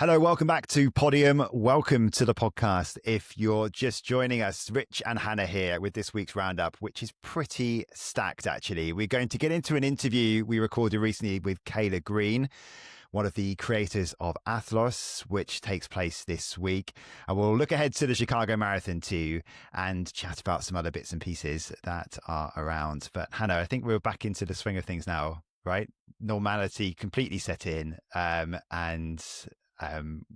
Hello, welcome back to Podium. Welcome to the podcast. If you're just joining us, Rich and Hannah here with this week's roundup, which is pretty stacked, actually. We're going to get into an interview we recorded recently with Kayla Green, one of the creators of Athlos, which takes place this week. And we'll look ahead to the Chicago Marathon too and chat about some other bits and pieces that are around. But Hannah, I think we're back into the swing of things now, right? Normality completely set in, and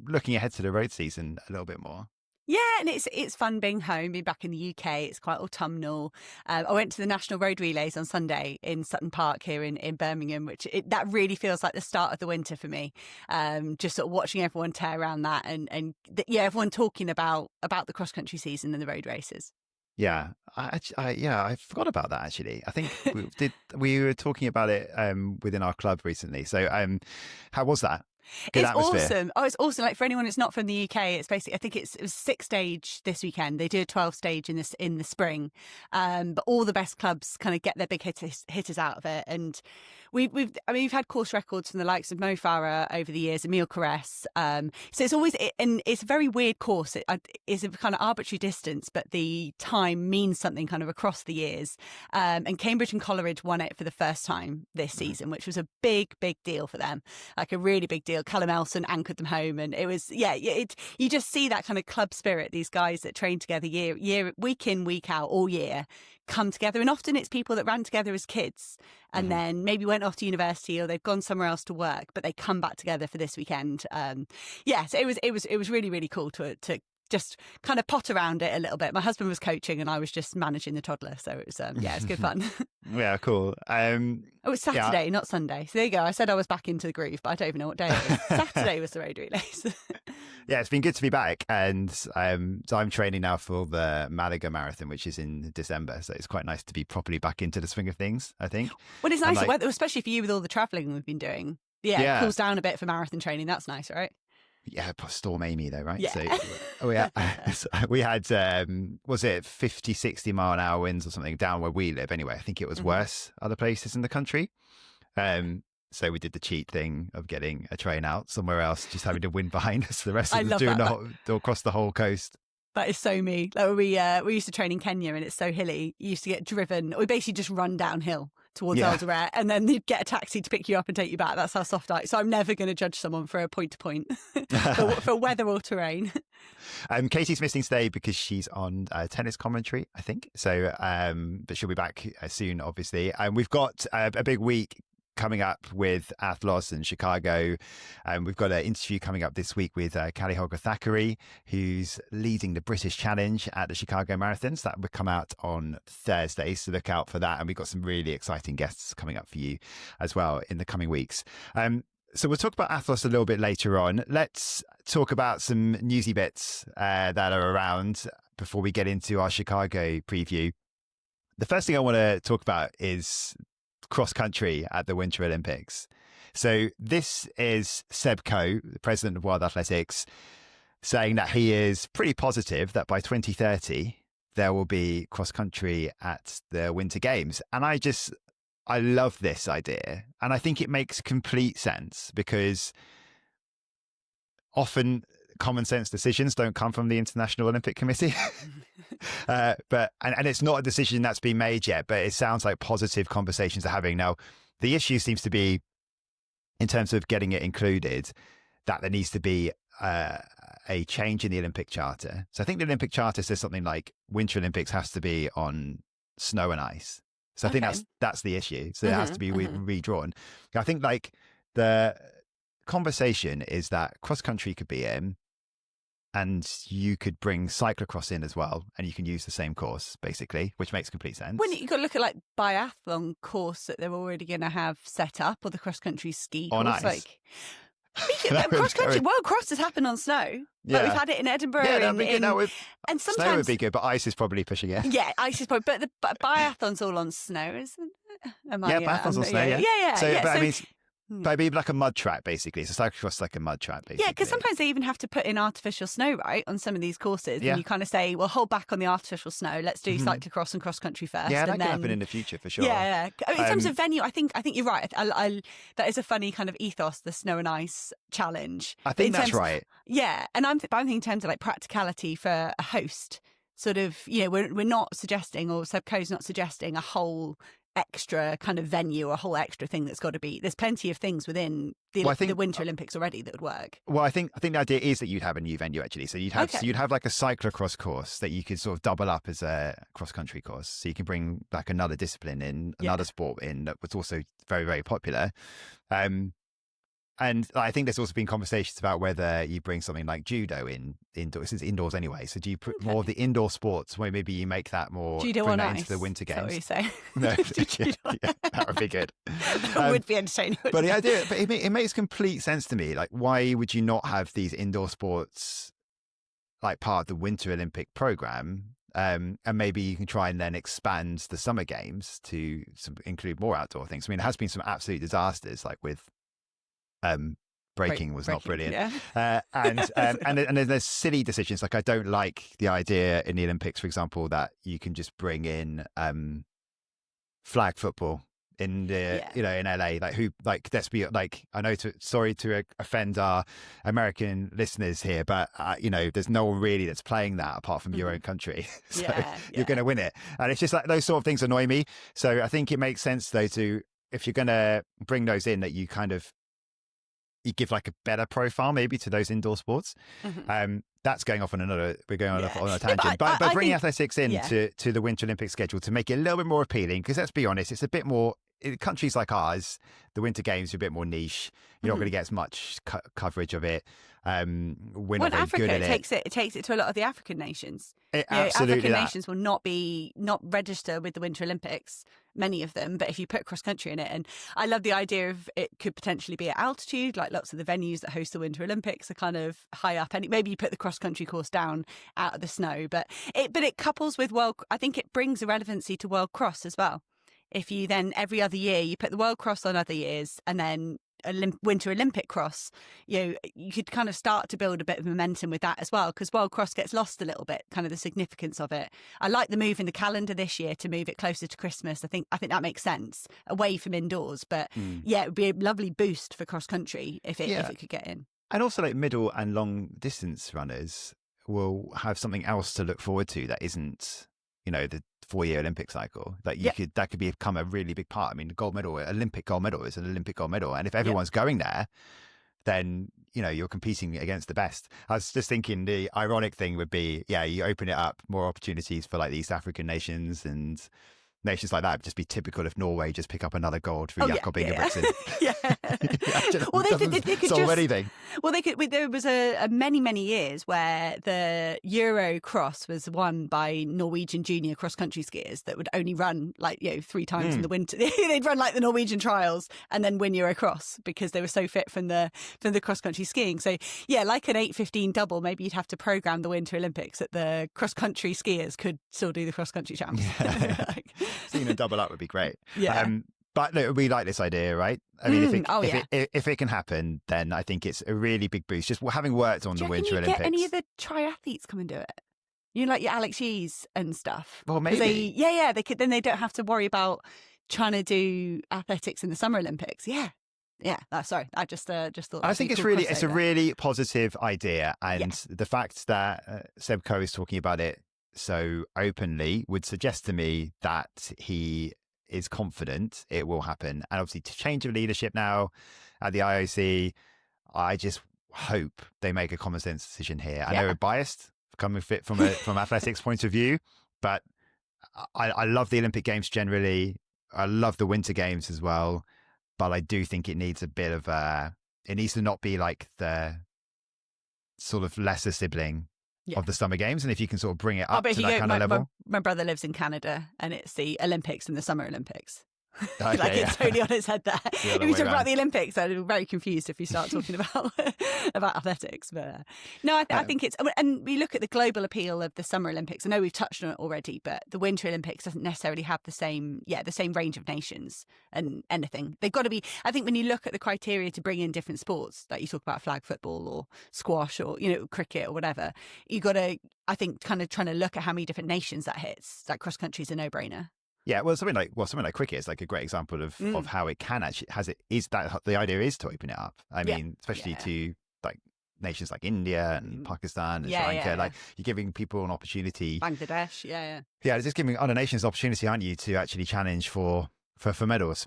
looking ahead to the road season a little bit more. Yeah, and it's fun being home, being back in the UK. It's quite autumnal. I went to the National Road Relays on Sunday in Sutton Park here in Birmingham, that really feels like the start of the winter for me. Just sort of watching everyone tear around that and everyone talking about the cross country season and the road races. Yeah, I forgot about that actually. I think we were talking about it within our club recently. So how was that? Good it's atmosphere. Awesome. Oh, it's awesome. Like for anyone that's not from the UK, it's basically, I think it was 6 stage this weekend. They do a 12 stage in the spring. But all the best clubs kind of get their big hitters out of it. And we've had course records from the likes of Mo Farah over the years, Emile Caress. So it's always, and it's a very weird course. It's a kind of arbitrary distance, but the time means something kind of across the years. And Cambridge and Coleridge won it for the first time this season, which was a big, big deal for them. Like a really big deal. Callum Elson anchored them home, and it was you just see that kind of club spirit. These guys that train together year week in, week out, all year, come together, and often it's people that ran together as kids and then maybe went off to university or they've gone somewhere else to work, but they come back together for this weekend. So it was really, really cool to just kind of pot around it a little bit. My husband was coaching and I was just managing the toddler. So it was, it's good fun. Yeah, cool. It was Saturday, not Sunday. So there you go. I said I was back into the groove, but I don't even know what day it was. Saturday was the road relays. Yeah, it's been good to be back. And so I'm training now for the Malaga Marathon, which is in December. So it's quite nice to be properly back into the swing of things, I think. Well, it's nice, especially for you with all the travelling we've been doing. Yeah, it cools down a bit for marathon training. That's nice, right? Yeah, Storm Amy though, right? Yeah. So we had, was it 50, 60 mile an hour winds or something down where we live anyway. I think it was worse other places in the country. So we did the cheat thing of getting a train out somewhere else, just having the wind behind us. The rest of us doing across the whole coast. That is so me. Like we used to train in Kenya and it's so hilly. You used to get driven. We basically just run downhill towards Eldoret and then you'd get a taxi to pick you up and take you back. That's how soft I. So I'm never going to judge someone for a point to point for weather or terrain. Katie's missing today because she's on tennis commentary, I think. So, but she'll be back soon, obviously. And we've got a big week coming up with Athlos and Chicago. We've got an interview coming up this week with Callie Holger-Thackeray, who's leading the British Challenge at the Chicago Marathons. That will come out on Thursday, so look out for that. And we've got some really exciting guests coming up for you as well in the coming weeks. So we'll talk about Athlos a little bit later on. Let's talk about some newsy bits that are around before we get into our Chicago preview. The first thing I want to talk about is cross country at the Winter Olympics. So this is Seb Coe, the president of World Athletics, saying that he is pretty positive that by 2030 there will be cross country at the Winter Games. And I love this idea. And I think it makes complete sense because often common sense decisions don't come from the International Olympic Committee. But it's not a decision that's been made yet, but it sounds like positive conversations are having. Now, the issue seems to be, in terms of getting it included, that there needs to be a change in the Olympic Charter. So I think the Olympic Charter says something like Winter Olympics has to be on snow and ice. So I think that's the issue. So it has to be redrawn. I think like the conversation is that cross country could be in, and you could bring cyclocross in as well, and you can use the same course, basically, which makes complete sense. When you got to look at like biathlon course that they're already going to have set up, or the cross-country ski course. On ice. Like, cross-country, World Cross has happened on snow. Yeah. Like we've had it in Edinburgh. Yeah, that'd be good. And sometimes snow would be good, but ice is probably pushing it. Yeah, ice is probably, but the biathlon's all on snow, isn't it? Biathlon's on snow, yeah. Yeah. I mean, But it'd be like a mud track, basically. It's a cyclocross like a mud track, basically. Yeah, because sometimes they even have to put in artificial snow, right, on some of these courses. Yeah. And you kind of say, well, hold back on the artificial snow. Let's do cyclocross and cross country first. Yeah, that and could then... happen in the future for sure. Yeah. I mean, in terms of venue, I think you're right. That is a funny kind of ethos, the snow and ice challenge. I think that's right. Yeah, and I'm thinking in terms of like practicality for a host. Sort of, we're not suggesting, or Seb Coe's not suggesting a whole extra kind of venue, a whole extra thing that's got to be. There's plenty of things within the Winter Olympics already that would work. Well, I think the idea is that you'd have a new venue actually. So you'd have like a cyclocross course that you could sort of double up as a cross country course. So you can bring like another discipline in, another sport in that was also very, very popular. And I think there's also been conversations about whether you bring something like judo indoors. It's indoors anyway. So do you put more of the indoor sports where maybe you make that more judo on ice into the Winter Games? Is that what you say? No, yeah, that would be good. That would be entertaining. But the idea, it makes complete sense to me. Like, why would you not have these indoor sports like part of the Winter Olympic program? And maybe you can try and then expand the Summer Games to include more outdoor things. I mean, there has been some absolute disasters, like with breaking was not brilliant. Yeah. And there's silly decisions. Like, I don't like the idea in the Olympics, for example, that you can just bring in flag football in in LA. Let's be like, I know sorry to offend our American listeners here, but there's no one really that's playing that apart from your own country. So you're going to win it. And it's just like those sort of things annoy me. So I think it makes sense though if you're going to bring those in, that you kind of you give like a better profile maybe to those indoor sports. That's going off on we're going off on a tangent. But bringing athletics in to the Winter Olympic schedule to make it a little bit more appealing, because let's be honest, it's a bit more, in countries like ours, the Winter Games are a bit more niche. You're not going to get as much coverage of it. We're not very good at it. It takes it to a lot of the African nations. Absolutely, African nations will not register with the Winter Olympics, many of them, but if you put cross country in it, and I love the idea of it could potentially be at altitude, like lots of the venues that host the Winter Olympics are kind of high up, and maybe you put the cross country course down out of the snow, but it couples with I think it brings a relevancy to World Cross as well. If you then every other year you put the World Cross on other years and then Winter Olympic Cross, you could kind of start to build a bit of momentum with that as well, because World Cross gets lost a little bit, kind of the significance of it. I like the move in the calendar this year to move it closer to Christmas. I think that makes sense, away from indoors. But it would be a lovely boost for cross country if it could get in. And also, like, middle and long distance runners will have something else to look forward to that isn't, the 4-year Olympic cycle. That that could become a really big part. I mean, Olympic gold medal is an Olympic gold medal, and if everyone's going there, then you're competing against the best. I was just thinking the ironic thing would be, you open it up, more opportunities for like the East African nations and nations like that. Would just be typical if Norway just pick up another gold through Jacob Ingebrigtsen. Well, they could solve anything. Well, they could. There was a many years where the Euro Cross was won by Norwegian junior cross country skiers that would only run 3 times in the winter. They'd run like the Norwegian trials and then win Euro Cross because they were so fit from the cross country skiing. So like an 8:15 double, maybe you'd have to program the Winter Olympics that the cross country skiers could still do the cross country champs. Seeing them double up would be great. Yeah. But look, we like this idea, right? I mean, if it can happen, then I think it's a really big boost. Just having worked on the Winter Olympics. Get any of the triathletes come and do it? Like your Alex Yees and stuff. Well, maybe. They could. Then they don't have to worry about trying to do athletics in the Summer Olympics. Yeah. Sorry, I just thought. I think it's a really positive idea, and the fact that Seb Coe is talking about it so openly would suggest to me that he is confident it will happen. And obviously, to change of leadership now at the IOC, I just hope they make a common sense decision here. I know we're biased coming fit from athletics point of view, but I love the Olympic Games generally. I love the Winter Games as well, but I do think it needs a bit of it needs to not be like the sort of lesser sibling of the Summer Games, and if you can sort of bring it up to that kind of level. My brother lives in Canada, and it's the Olympics and the Summer Olympics. Okay, like it's totally on its head there. If we talk about the Olympics, I'd be very confused if we start talking about athletics. But no, I think it's, and we look at the global appeal of the Summer Olympics. I know we've touched on it already, but the Winter Olympics doesn't necessarily have the same range of nations and anything. They've got to be, I think when you look at the criteria to bring in different sports, like you talk about flag football or squash or, cricket or whatever, you got to, I think, kind of trying to look at how many different nations that hits. Like cross country is a no-brainer. Yeah, well, something like cricket is like a great example of how it can actually the idea is to open it up. I mean, especially to like nations like India and Pakistan and Sri Lanka. Like you're giving people an opportunity. Bangladesh, yeah, just giving other nations an opportunity, aren't you, to actually challenge for medals.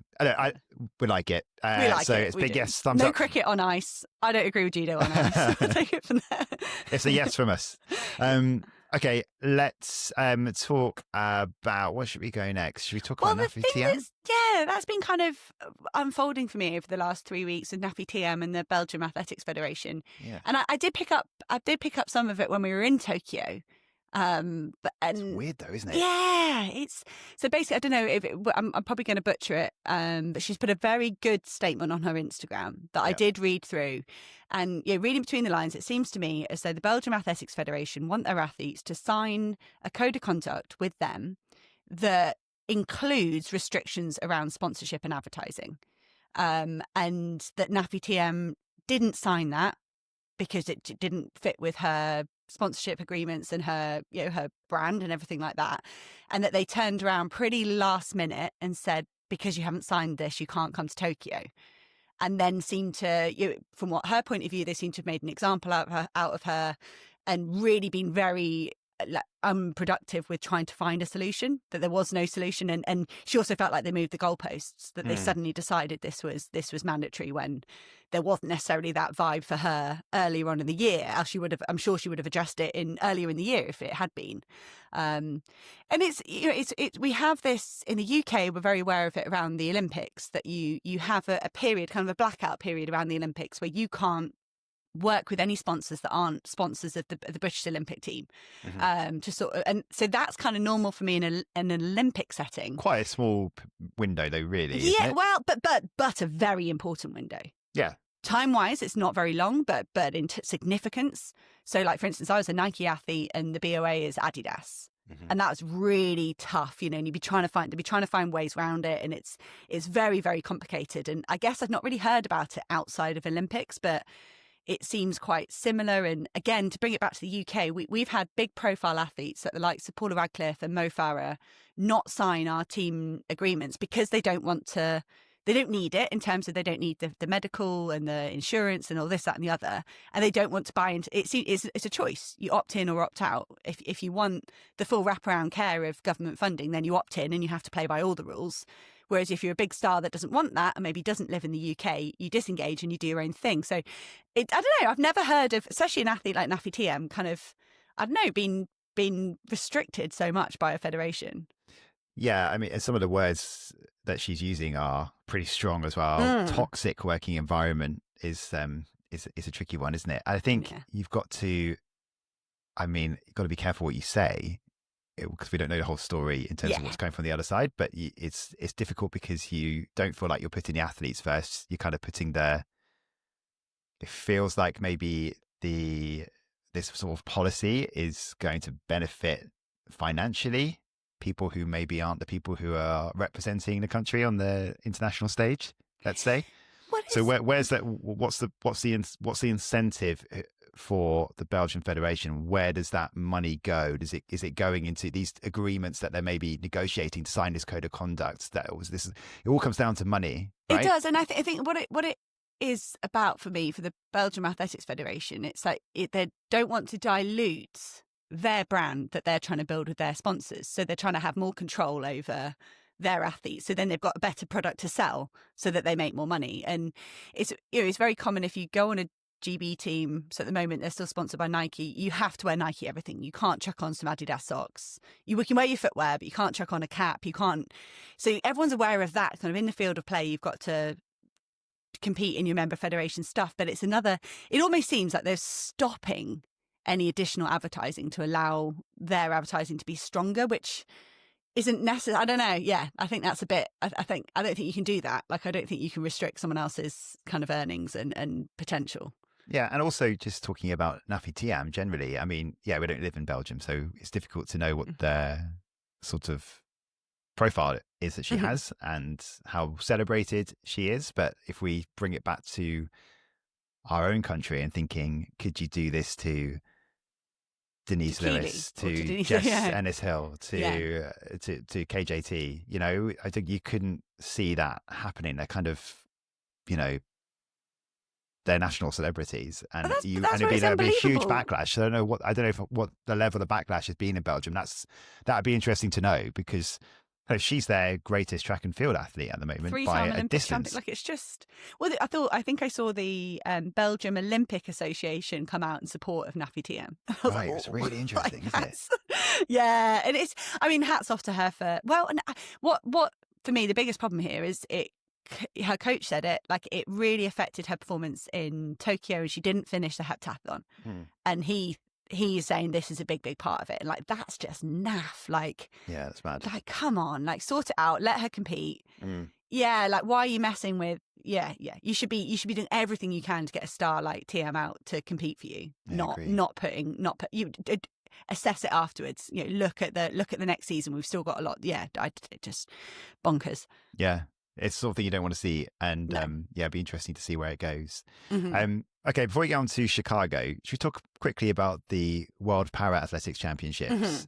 We like it. We like so it. It's big yes, thumbs up. up. No cricket on ice. I don't agree with judo on ice. Take it from there. It's a yes from us. Okay, let's talk about, where should we go next? Should we talk about Nafi Thiam? That's been kind of unfolding for me over the last 3 weeks with Nafi Thiam and the Belgian Athletics Federation. Yeah. And I did pick up some of it when we were in Tokyo. It's weird though, isn't it? Yeah, so basically, I don't know if I'm probably going to butcher it, but she's put a very good statement on her Instagram that I did read through, and reading between the lines, it seems to me as though the Belgian Athletics Federation want their athletes to sign a code of conduct with them that includes restrictions around sponsorship and advertising, and that Nafi Thiam didn't sign that because it didn't fit with her sponsorship agreements and her brand and everything like that, and that they turned around pretty last minute and said, because you haven't signed this, you can't come to Tokyo. And then seemed to, from what her point of view, they seem to have made an example out of her and really been very unproductive with trying to find a solution, that there was no solution. And she also felt like they moved the goalposts, that they suddenly decided this was mandatory when there wasn't necessarily that vibe for her earlier on in the year. Else I'm sure she would have addressed it earlier in the year if it had been. And we have this in the UK, we're very aware of it around the Olympics, that you have a period, kind of a blackout period around the Olympics where you can't work with any sponsors that aren't sponsors of the British Olympic team, to sort of, and so that's kind of normal for me in an Olympic setting. Quite a small window, though, really. Isn't it? Well, but a very important window. Yeah. Time wise, it's not very long, but in significance. So, like for instance, I was a Nike athlete, and the BOA is Adidas. And that was really tough, and you'd be trying to find ways around it, and it's very, very complicated. And I guess I've not really heard about it outside of Olympics, but it seems quite similar. And again, to bring it back to the UK, we've had big profile athletes at the likes of Paula Radcliffe and Mo Farah not sign our team agreements because they don't need it, in terms of they don't need the medical and the insurance and all this, that and the other. And they don't want to buy into it. It's a choice. You opt in or opt out. If you want the full wraparound care of government funding, then you opt in and you have to play by all the rules. Whereas if you're a big star that doesn't want that and maybe doesn't live in the UK, you disengage and you do your own thing. So I don't know, I've never heard of, especially an athlete like Nafi Thiam, kind of, I don't know, being restricted so much by a federation. Yeah, I mean, and some of the words that she's using are pretty strong as well. Toxic working environment is a tricky one, isn't it? I think you've got to be careful what you say, because we don't know the whole story in terms of what's going from the other side. But it's difficult because you don't feel like you're putting the athletes first. You're kind of putting it feels like maybe this sort of policy is going to benefit financially people who maybe aren't the people who are representing the country on the international stage, let's say. So where's that? What's the incentive for the Belgian Federation? Where does that money go? Is it going into these agreements that they're maybe negotiating to sign this code of conduct? It all comes down to money, right? It does, and I think what it is about for me, for the Belgian Athletics Federation, it's like they don't want to dilute their brand that they're trying to build with their sponsors. So they're trying to have more control over their athletes. So then they've got a better product to sell so that they make more money. And it's very common if you go on a GB team. So at the moment, they're still sponsored by Nike. You have to wear Nike everything. You can't chuck on some Adidas socks. You can wear your footwear, but you can't chuck on a cap. You can't. So everyone's aware of that kind of in the field of play. You've got to compete in your member federation stuff. But it almost seems like they're stopping any additional advertising to allow their advertising to be stronger, which isn't necessary. I don't know. Yeah, I think that's a bit. I don't think you can do that. Like, I don't think you can restrict someone else's kind of earnings and potential. Yeah, and also just talking about Nafi Thiam generally. I mean, yeah, we don't live in Belgium, so it's difficult to know what their sort of profile is that she has and how celebrated she is. But if we bring it back to our own country and thinking, could you do this to Denise Lewis, to Jess Ennis Hill, to KJT? You know, I think you couldn't see that happening. They're kind of, you know, they're national celebrities, and it'd be a huge backlash. I don't know what the level of backlash has been in Belgium. That'd be interesting to know, because she's their greatest track and field athlete at the moment by a Olympic distance. Champion. Like, it's just, well, I think I saw the Belgium Olympic Association come out in support of Nafi Thiam. Right, it's really interesting, isn't it? Yeah, and it's, I mean, hats off to her for, well, and what for me the biggest problem here is her coach said it, like, it really affected her performance in Tokyo, and she didn't finish the heptathlon. And he's saying this is a big part of it, and like, that's just naff. Like, yeah, that's bad. Like, come on, like, sort it out, let her compete. Yeah, like, why are you messing with? Yeah, you should be doing everything you can to get a star like TM out to compete for you. Not put you assess it afterwards. You know, look at the next season. We've still got a lot. Yeah, just bonkers. Yeah. It's sort of thing you don't want to see, and it'd be interesting to see where it goes. Okay, before we get on to Chicago, should we talk quickly about the World Para Athletics Championships?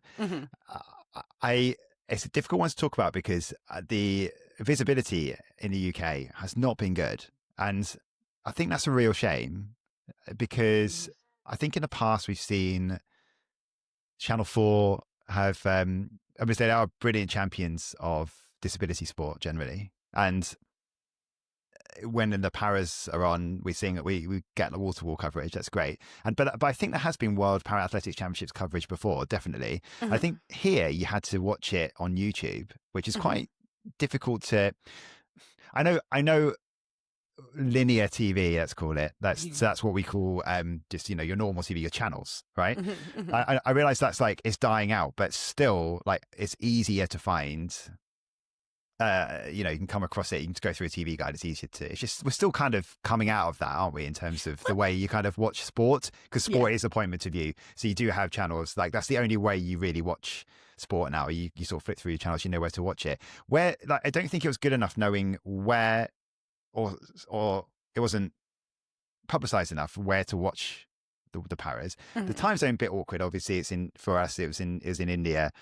It's a difficult one to talk about because the visibility in the UK has not been good, and I think that's a real shame, because I think in the past we've seen Channel 4 have, obviously they are brilliant champions of disability sport generally. And when the paras are on, we get the wall-to-wall coverage. That's great. But I think there has been World Para Athletics Championships coverage before, definitely. I think here you had to watch it on YouTube, which is quite difficult to. I know linear TV, let's call it. That's what we call just, you know, your normal TV, your channels, right? I realize that's like, it's dying out, but still, like, it's easier to find. You know, you can come across it, you can just go through a TV guide, it's easier to, it's just, we're still kind of coming out of that, aren't we, in terms of the way you kind of watch sport, because sport is a point of view. So you do have channels, like, that's the only way you really watch sport now. You sort of flip through your channels, you know where to watch it. Where, like, I don't think it was good enough knowing where, or it wasn't publicized enough where to watch the paras. The time zone bit awkward, obviously. For us, it was in India.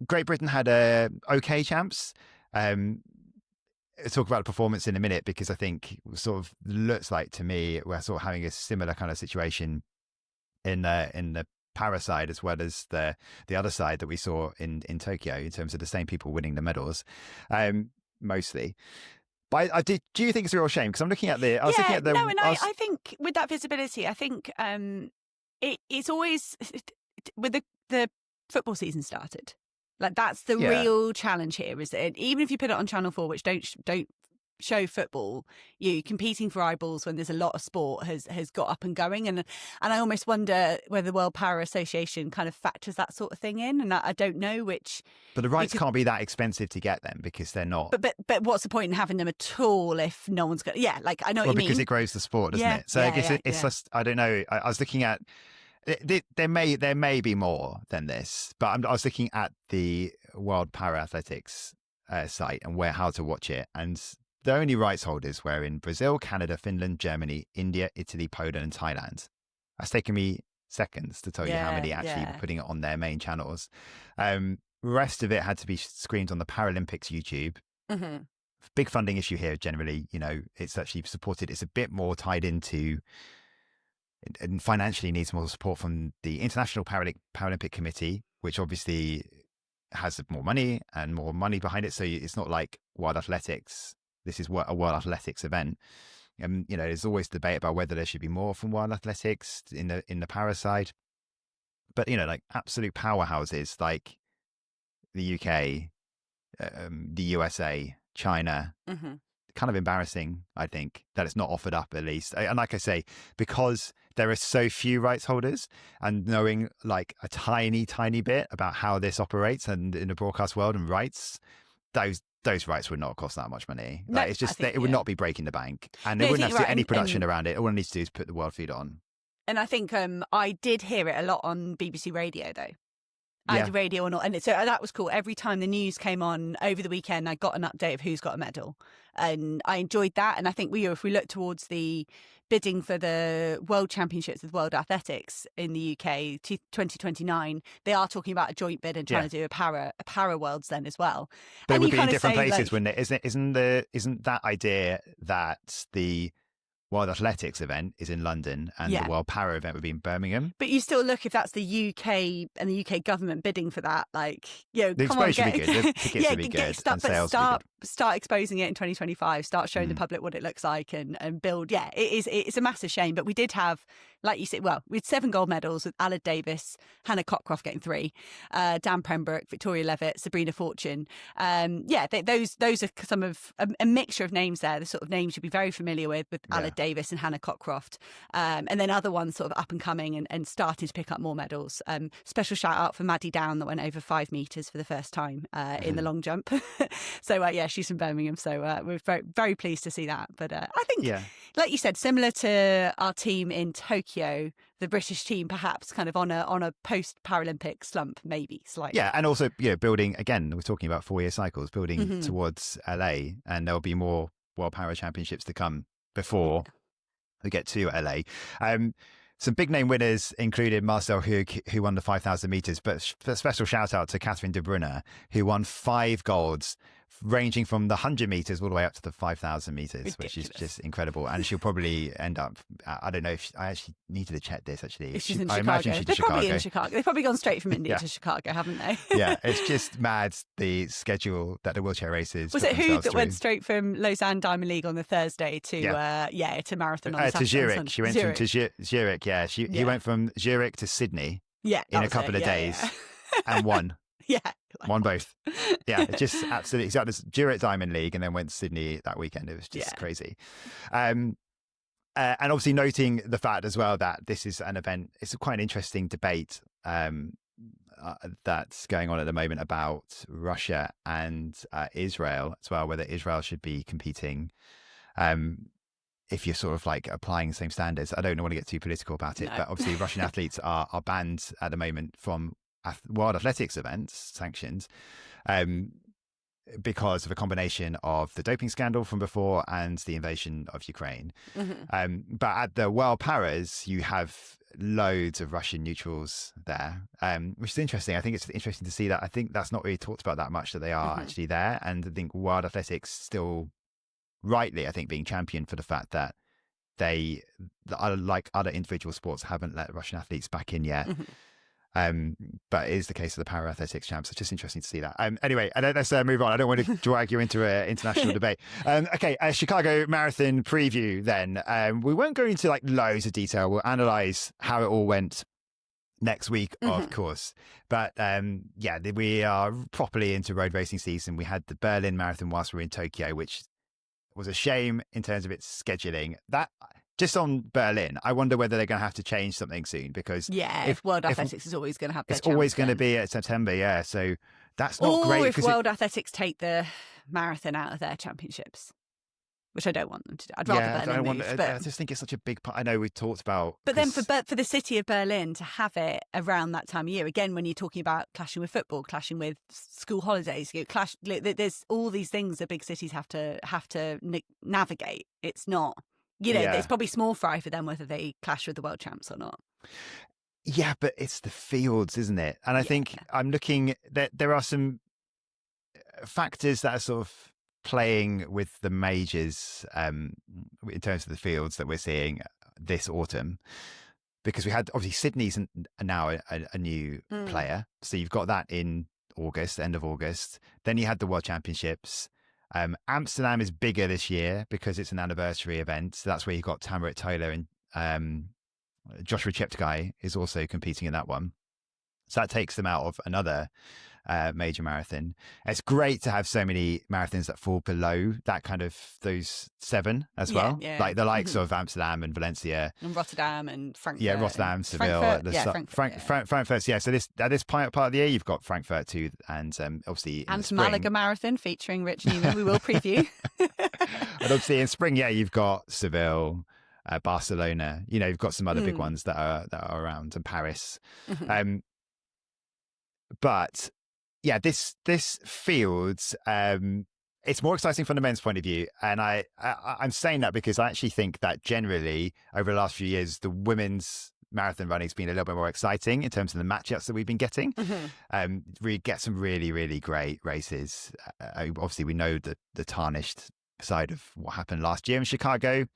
Great Britain had okay champs. I'll talk about the performance in a minute, because I think it sort of looks like, to me, we're sort of having a similar kind of situation in the para side as well as the other side that we saw in Tokyo, in terms of the same people winning the medals, mostly. But do you think it's a real shame? Because I'm looking at I think with that visibility, I think it's always, with the football season started. Like, that's the real challenge here, is that even if you put it on Channel 4, which don't show football, you competing for eyeballs when there's a lot of sport has got up and going, and I almost wonder whether the World Para Association kind of factors that sort of thing in, and I don't know which. But the rights can't be that expensive to get them, because they're not. But what's the point in having them at all if no one's got? Yeah, like, I know what you mean. Because it grows the sport, doesn't it? So I guess it's just, I don't know. I was looking at. There may be more than this, but I was looking at the World Para Athletics site and how to watch it, and the only rights holders were in Brazil, Canada, Finland, Germany, India, Italy, Poland, and Thailand. That's taken me seconds to tell you how many actually were putting it on their main channels. Rest of it had to be screened on the Paralympics YouTube. Big funding issue here generally. You know, it's actually supported. It's a bit more tied into, and financially needs more support from the International Paralympic Committee, which obviously has more money behind it. So it's not like World Athletics. This is a World Athletics event. You know, there's always debate about whether there should be more from World Athletics in the para side. But, you know, like, absolute powerhouses like the UK, the USA, China, kind of embarrassing, I think, that it's not offered up at least. And like I say, because there are so few rights holders, and knowing like a tiny bit about how this operates and in the broadcast world and rights, those rights would not cost that much money. No, Like, it's just it would not be breaking the bank, and they wouldn't have to do any production around it. All it needs to do is put the world feed on. And I think I did hear it a lot on BBC Radio though. And radio or not, and so that was cool. Every time the news came on over the weekend, I got an update of who's got a medal, and I enjoyed that. And I think if we look towards the bidding for the World Championships with World Athletics in the UK 2029, they are talking about a joint bid and trying to do a para worlds then as well. But and it would be in different places, wouldn't it? Isn't that idea that the World Athletics event is in London and the World Para event would be in Birmingham? But you still look, if that's the UK and the UK government bidding for that, like, the exposure should be good. The tickets should be good. Start exposing it in 2025. Start showing the public what it looks like and build. Yeah, it's a massive shame. But we did have, like you said, we had 7 gold medals with Aled Davis, Hannah Cockcroft getting 3, Dan Pembroke, Victoria Levitt, Sabrina Fortune. Those are some of a mixture of names there. The sort of names you'd be very familiar with Aled Davis and Hannah Cockcroft, and then other ones sort of up and coming and starting to pick up more medals. Special shout out for Maddie Down that went over 5 meters for the first time in the long jump. So she's from Birmingham, so we're very, very pleased to see that. But I think, like you said, similar to our team in Tokyo, the British team perhaps kind of on a post Paralympic slump, maybe slightly. Yeah, and also building again. We're talking about 4-year cycles, building towards LA, and there'll be more World Para Championships to come before we get to LA. Some big name winners included Marcel Hug, who won the 5,000 meters, but special shout out to Catherine De Bruyne, who won 5 golds, ranging from the 100 meters all the way up to the 5,000 meters, which is just incredible. And she'll probably end up, I don't know if I actually needed to check this actually. She's in I Chicago. imagine she's Probably in Chicago. They've probably gone straight from India to Chicago, haven't they? Yeah, it's just mad, the schedule that the wheelchair races. Was it Hug that went straight from Lausanne Diamond League on the Thursday to to marathon on the Saturday? To Zurich. She went to Zurich. Yeah, he went from Zurich to Sydney. Yeah, in a couple of days, and won. Yeah. Won both. Yeah, just absolutely. So this Zurich Diamond League and then went to Sydney that weekend. It was just crazy. And obviously noting the fact as well that this is an event, it's quite an interesting debate that's going on at the moment about Russia and Israel as well, whether Israel should be competing. If you're sort of like applying the same standards. I don't want to get too political about it, but obviously Russian athletes are banned at the moment from World Athletics events, sanctioned, because of a combination of the doping scandal from before and the invasion of Ukraine. But at the World Paras, you have loads of Russian neutrals there, which is interesting. I think it's interesting to see that. I think that's not really talked about that much, that they are actually there. And I think World Athletics still rightly, I think, being championed for the fact that they, like other individual sports, haven't let Russian athletes back in yet. But it is the case of the Para Athletics champs. It's just interesting to see that. Anyway, let's move on. I don't want to drag you into an international debate. Okay, Chicago Marathon preview then. We won't go into like loads of detail. We'll analyse how it all went next week, of course. But we are properly into road racing season. We had the Berlin Marathon whilst we were in Tokyo, which was a shame in terms of its scheduling. That just on Berlin, I wonder whether they're going to have to change something soon, because if World Athletics is always going to have their it's always going to be at September, so that's not great. Or if World Athletics take the marathon out of their championships, which I don't want them to do. I'd rather Berlin move. I just think it's such a big part. I know we've talked about, but then for the city of Berlin to have it around that time of year, again, when you're talking about clashing with football, clashing with school holidays, there's all these things that big cities have to navigate. It's not. It's probably small fry for them whether they clash with the world champs or not. Yeah, but it's the fields, isn't it? And I think I'm looking that there are some factors that are sort of playing with the majors in terms of the fields that we're seeing this autumn, because we had obviously Sydney's now a new player. So you've got that in August, end of August. Then you had the World Championships. Amsterdam is bigger this year because it's an anniversary event. So that's where you've got Tamarit Tola and Joshua Cheptegei is also competing in that one. So that takes them out of another major marathon. It's great to have so many marathons that fall below that kind of those 7 as well. Like the likes of Amsterdam and Valencia. And Rotterdam and Frankfurt. Yeah, Rotterdam, Seville. Frankfurt. Yeah, so at this part of the year, you've got Frankfurt too, and obviously and Malaga Marathon featuring Rich Newman. We will preview. And obviously in spring, you've got Seville, Barcelona. You've got some other big ones that are around, and Paris. But yeah, this field, it's more exciting from the men's point of view, and I'm saying that because I actually think that generally over the last few years, the women's marathon running has been a little bit more exciting in terms of the matchups that we've been getting. We get some really, really great races. Obviously, we know the tarnished side of what happened last year in Chicago,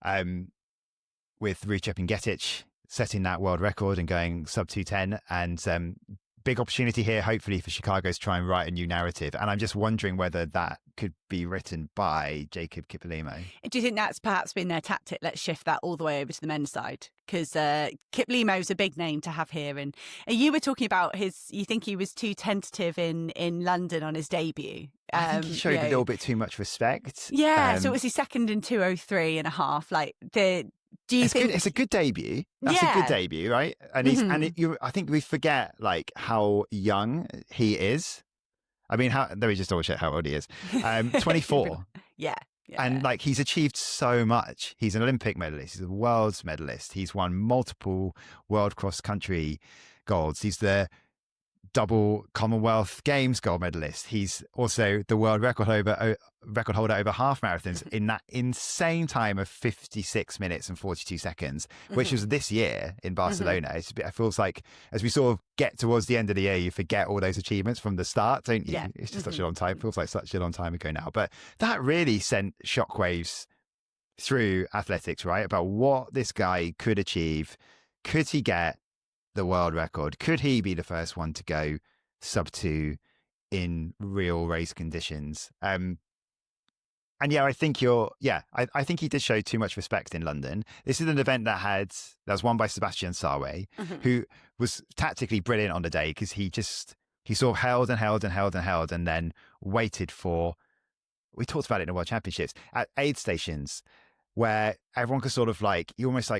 with Ruud Jepingetich setting that world record and going sub 2:10, and big opportunity here, hopefully, for Chicago to try and write a new narrative. And I'm just wondering whether that could be written by Jacob Kiplimo. Do you think that's perhaps been their tactic? Let's shift that all the way over to the men's side, because Kiplimo's a big name to have here. And you were talking about you think he was too tentative in London on his debut. I think he showed a little bit too much respect. Yeah, so it was his second in 2:03 and a half. Like do you think it's a good debut? That's a good debut, right? And I think we forget like how young he is. I mean, let me just double check how old he is. 24. Yeah. And like he's achieved so much. He's an Olympic medalist. He's a world's medalist. He's won multiple world cross country golds. He's the double Commonwealth Games gold medalist. He's also the world record holder over half marathons in that insane time of 56 minutes and 42 seconds, which was this year in Barcelona. It feels like as we sort of get towards the end of the year, you forget all those achievements from the start, don't you? Yeah. It's just such a long time. It feels like such a long time ago now. But that really sent shockwaves through athletics, right? About what this guy could achieve. Could he get the world record? Could he be the first one to go sub 2 in real race conditions? And yeah, I think I think he did show too much respect in London. This is an event that was won by Sebastian Sawe, who was tactically brilliant on the day, because he sort of held and then waited for, we talked about it in the World Championships, at aid stations where everyone could sort of you almost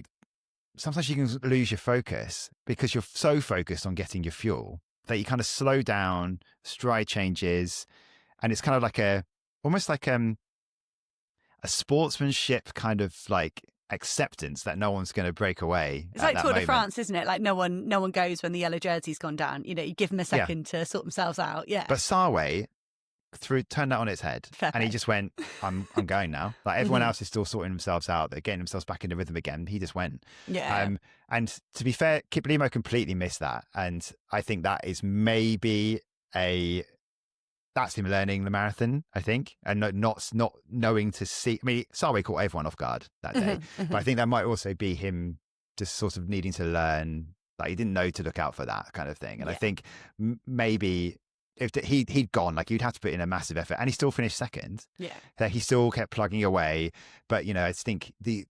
sometimes you can lose your focus because you're so focused on getting your fuel that you kind of slow down, stride changes, and it's kind of almost like a sportsmanship kind of acceptance that no one's going to break away. It's like Tour de France, isn't it? Like no one goes when the yellow jersey's gone down. You give them a second to sort themselves out. Yeah. But Sawe turned that on its head. Perfect. And he just went, I'm going now. Like everyone else is still sorting themselves out. They're getting themselves back in the rhythm again. He just went. Yeah. And to be fair, Kiplimo completely missed that. And I think that is maybe that's him learning the marathon, I think, and not knowing to see. I mean, Sawe caught everyone off guard that day, but I think that might also be him just sort of needing to learn, he didn't know to look out for that kind of thing. And I think maybe if he'd gone, you'd have to put in a massive effort, and he still finished second. Yeah, he still kept plugging away. But I think there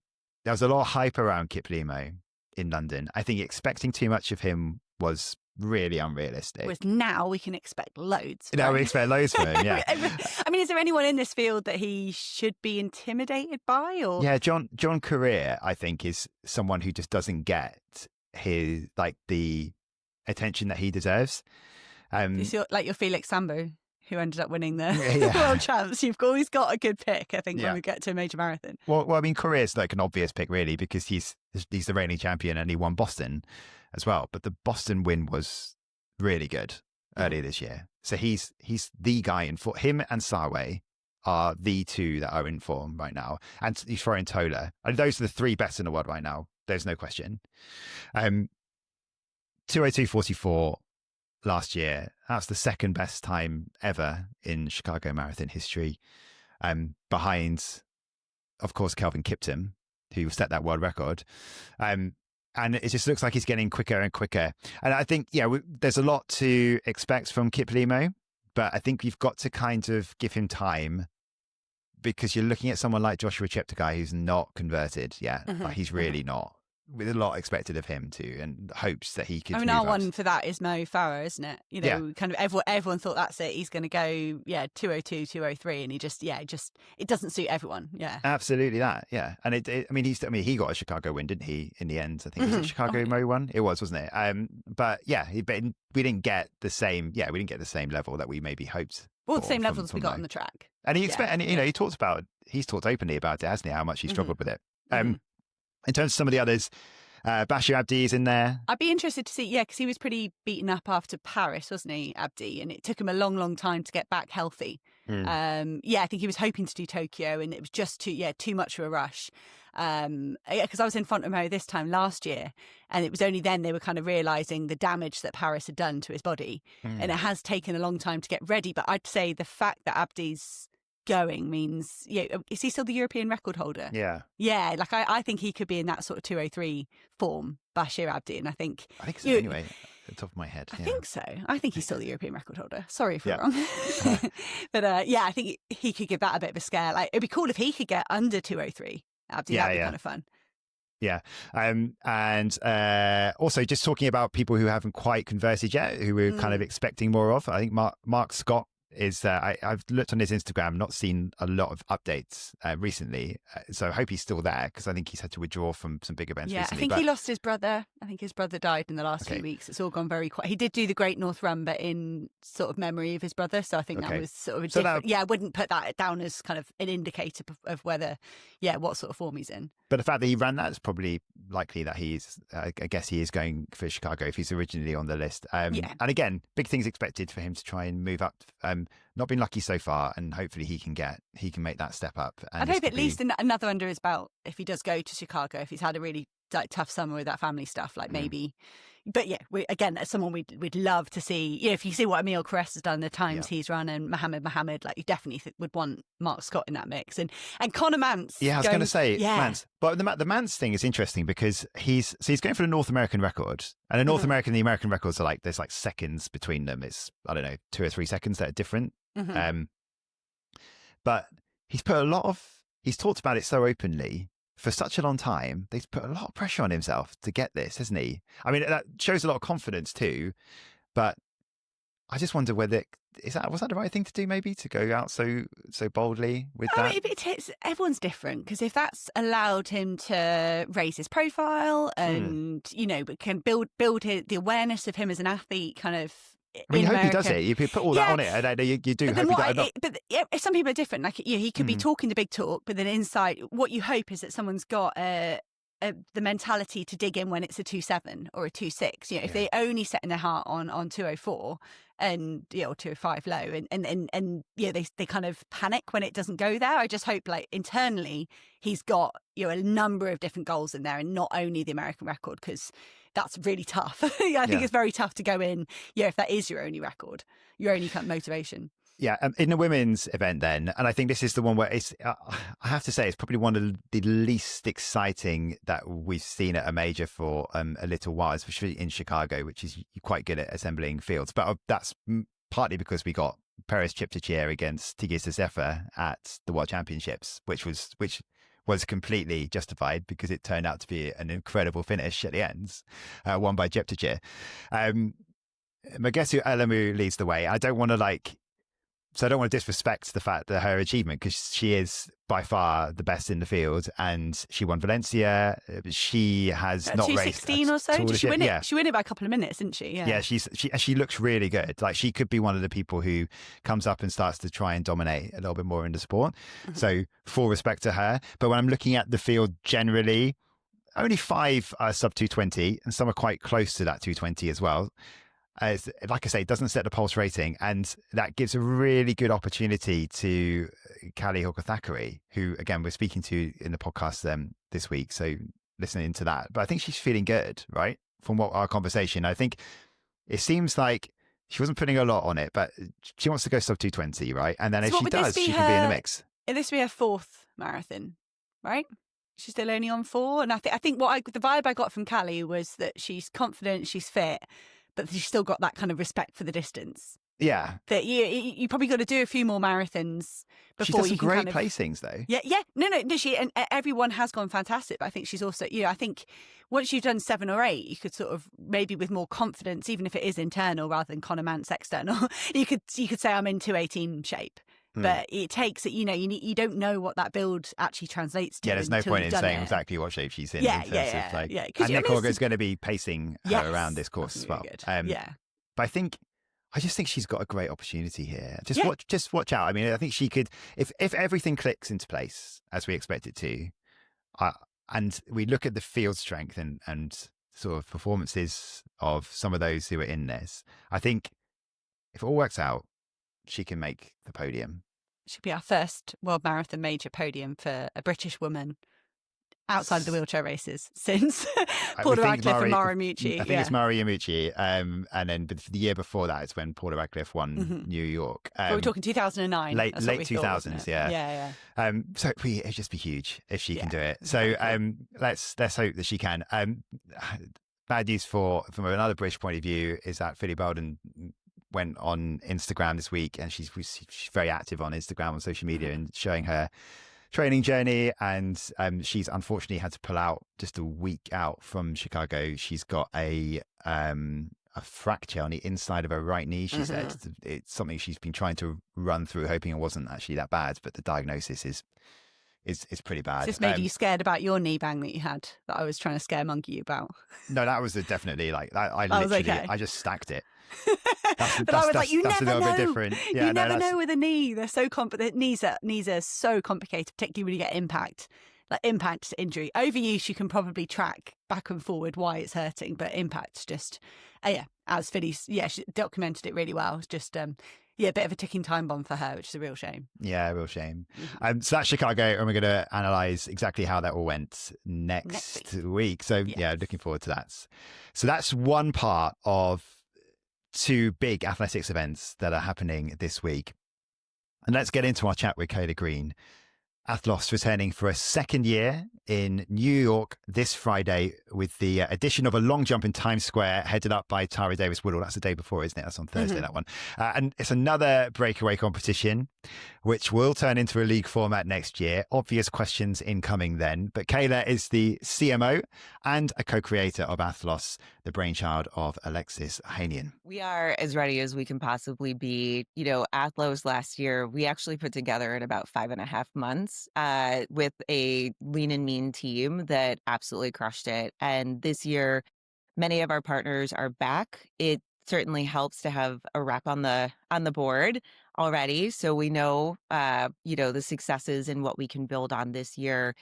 was a lot of hype around Kiplimo in London. I think expecting too much of him was really unrealistic. Whereas now we can expect loads. Now we expect loads from him. Yeah. I mean, is there anyone in this field that he should be intimidated by? Or John Career, I think, is someone who just doesn't get his the attention that he deserves. It's your Felix Sambo, who ended up winning the world champs. You've always got a good pick, I think, when we get to a major marathon. Well, I mean, Career's an obvious pick, really, because he's the reigning champion and he won Boston as well. But the Boston win was really good earlier this year. So he's the guy in form. Him and Sawe are the two that are in form right now. And you throw in Tola. And those are the three best in the world right now. There's no question. 2:02:44 last year. That's the second best time ever in Chicago Marathon history. Behind, of course, Kelvin Kiptum, who set that world record. And it just looks like he's getting quicker and quicker. And I think, there's a lot to expect from Kiplimo, but I think you've got to kind of give him time, because you're looking at someone like Joshua Cheptegei, who's not converted yet. He's really not. with a lot expected of him too, and hopes that he could. I mean, our one for that is Mo Farah, isn't it? You know, kind of everyone thought that's it. He's going to go, 202, 203, and he just it doesn't suit everyone. Yeah, absolutely that. Yeah, and he got a Chicago win, didn't he? In the end, I think was it Chicago Mo won. It was, wasn't it? But yeah, we didn't get the same. Yeah, we didn't get the same level that we maybe hoped. Well, the same levels we got on the track. And he's talked openly about it, hasn't he? How much he struggled with it. In terms of some of the others, Bashir Abdi is in there. I'd be interested to see, because he was pretty beaten up after Paris, wasn't he, Abdi? And it took him a long, long time to get back healthy. I think he was hoping to do Tokyo, and it was just too much of a rush. Because I was in front row this time last year, and it was only then they were kind of realising the damage that Paris had done to his body. And it has taken a long time to get ready. But I'd say the fact that Abdi's going means, is he still the European record holder? Yeah, like I think he could be in that sort of 203 form, Bashir Abdi, and I think so anyway, at the top of my head. I think so. I think he's still the European record holder. Sorry if we're wrong. But I think he could give that a bit of a scare. Like, it'd be cool if he could get under 203, Abdi. That'd be kind of fun. Yeah. And also just talking about people who haven't quite converted yet, who we're kind of expecting more of. I think Mark Scott is, I've looked on his Instagram, not seen a lot of updates recently. So I hope he's still there, because I think he's had to withdraw from some big events recently. I think he lost his brother. I think his brother died in the last few weeks. It's all gone very quiet. He did do the Great North Run, but in sort of memory of his brother. So I think that was sort of a different... I wouldn't put that down as kind of an indicator of whether, what sort of form he's in. But the fact that he ran that is probably likely that he's, I guess he is going for Chicago if he's originally on the list. And again, big things expected for him to try and move up. Not been lucky so far, and hopefully he can make that step up. And I'd hope at least another under his belt if he does go to Chicago, if he's had a really tough summer with that family stuff, like maybe. But again, as someone we'd love to see, if you see what Emil Cress has done, the times he's run, and Mohammed, like, you definitely would want Mark Scott in that mix, and Conor Mantz. Yeah, I was going to say Mantz, but the Mantz thing is interesting because he's going for the North American record, and the North American and the American records are like, there's like seconds between them. It's, I don't know, 2 or 3 seconds that are different. But he's talked about it so openly for such a long time. He's put a lot of pressure on himself to get this, hasn't he? I mean, that shows a lot of confidence too, but I just wonder whether was that the right thing to do, maybe, to go out so boldly with that? Everyone's different, because if that's allowed him to raise his profile and can build the awareness of him as an athlete, kind of. I mean, you hope he does it. You put all that on it, and you do hope he does. But some people are different. Like, he could be talking the big talk, but then inside, what you hope is that someone's got the mentality to dig in when it's a 2.7 or a 2.6. If they're only setting their heart on 2.04 and or 2.05 low, and they kind of panic when it doesn't go there. I just hope, like, internally he's got a number of different goals in there, and not only the American record, because that's really tough. I think it's very tough to go in, if that is your only record, your only kind of motivation. Yeah, in the women's event then, and I think this is the one where I have to say, it's probably one of the least exciting that we've seen at a major for a little while, especially in Chicago, which is quite good at assembling fields. But that's partly because we got Perez Chipchachir against Tigis Sefer at the World Championships, which was completely justified because it turned out to be an incredible finish at the ends, won by Chipchachir. Magesu Alamu leads the way. I don't want to disrespect the fact that her achievement, because she is by far the best in the field, and she won Valencia. She has not raced 2:16 or so. Did she win it? Yeah. She won it by a couple of minutes, didn't she? Yeah. She looks really good. Like, she could be one of the people who comes up and starts to try and dominate a little bit more in the sport. So full respect to her. But when I'm looking at the field generally, only 5 are sub 220, and some are quite close to that 220 as well. Like I say, it doesn't set the pulse rating, and that gives a really good opportunity to Kali Hokothakari, who, again, we're speaking to in the podcast this week, so listening to that. But I think she's feeling good, right? From our conversation, I think it seems like she wasn't putting a lot on it, but she wants to go sub 220, right? And then if she does, she can be in the mix. This will be her 4th marathon, right? She's still only on 4, and I think the vibe I got from Kali was that she's confident, she's fit, but she's still got that kind of respect for the distance. Yeah. That you probably got to do a few more marathons She before does some you can great kind of placings, though. Yeah. No, she and everyone has gone fantastic. But I think she's also, I think once you've done 7 or 8, you could sort of maybe with more confidence, even if it is internal rather than Conor Mantz external, you could say I'm in 2:18 shape. But it takes it, you don't know what that build actually translates to. Yeah, there's no until point you've in done saying it. exactly what shape she's in. Yeah, in terms of like, yeah. and Nick Horger is going to be pacing her around this course as well. Yeah, but I just think she's got a great opportunity here. Just watch out. I mean, I think she could, if everything clicks into place as we expect it to, and we look at the field strength and sort of performances of some of those who are in this, I think if it all works out, she can make the podium. Should be our first World Marathon major podium for a British woman outside of the wheelchair races since Paula Radcliffe and Mara Mucci. I think it's Mara Mucci. And then the year before that is when Paula Radcliffe won New York. We're talking 2009. Late 2000s, yeah. So it'd just be huge if she can do it. So let's hope that she can. Bad news from another British point of view is that Philly Belden went on Instagram this week, and she's very active on Instagram, on social media, and showing her training journey, and she's unfortunately had to pull out just a week out from Chicago. She's got a fracture on the inside of her right knee. She said it's something she's been trying to run through, hoping it wasn't actually that bad, but the diagnosis is pretty bad. This made you scared about your knee bang that you had, that I was trying to scaremonger you about? No, that was definitely like that. I literally, I just stacked it. But I was like, you never know. Bit different. Yeah, you never know with a knee. They're so knees are so complicated, particularly when you get impact injury. Overuse, you can probably track back and forward why it's hurting, but impact's just, as Philly's, she documented it really well. It's just, a bit of a ticking time bomb for her, which is a real shame. Yeah, a real shame. So that's Chicago, and we're going to analyse exactly how that all went next week. So looking forward to that. So that's one part of 2 big athletics events that are happening this week. And let's get into our chat with Kayla Green. Athlos returning for a second year in New York this Friday with the addition of a long jump in Times Square headed up by Tara Davis-Woodall. That's the day before, isn't it? That's on Thursday, that one. And it's another breakaway competition, which will turn into a league format next year. Obvious questions incoming then. But Kayla is the CMO and a co-creator of Athlos, the brainchild of Alexis Ohanian. We are as ready as we can possibly be. Athlos last year, we actually put together in about 5.5 months with a lean and mean team that absolutely crushed it. And this year, many of our partners are back. It certainly helps to have a rep on the board already. So we know, the successes and what we can build on this year.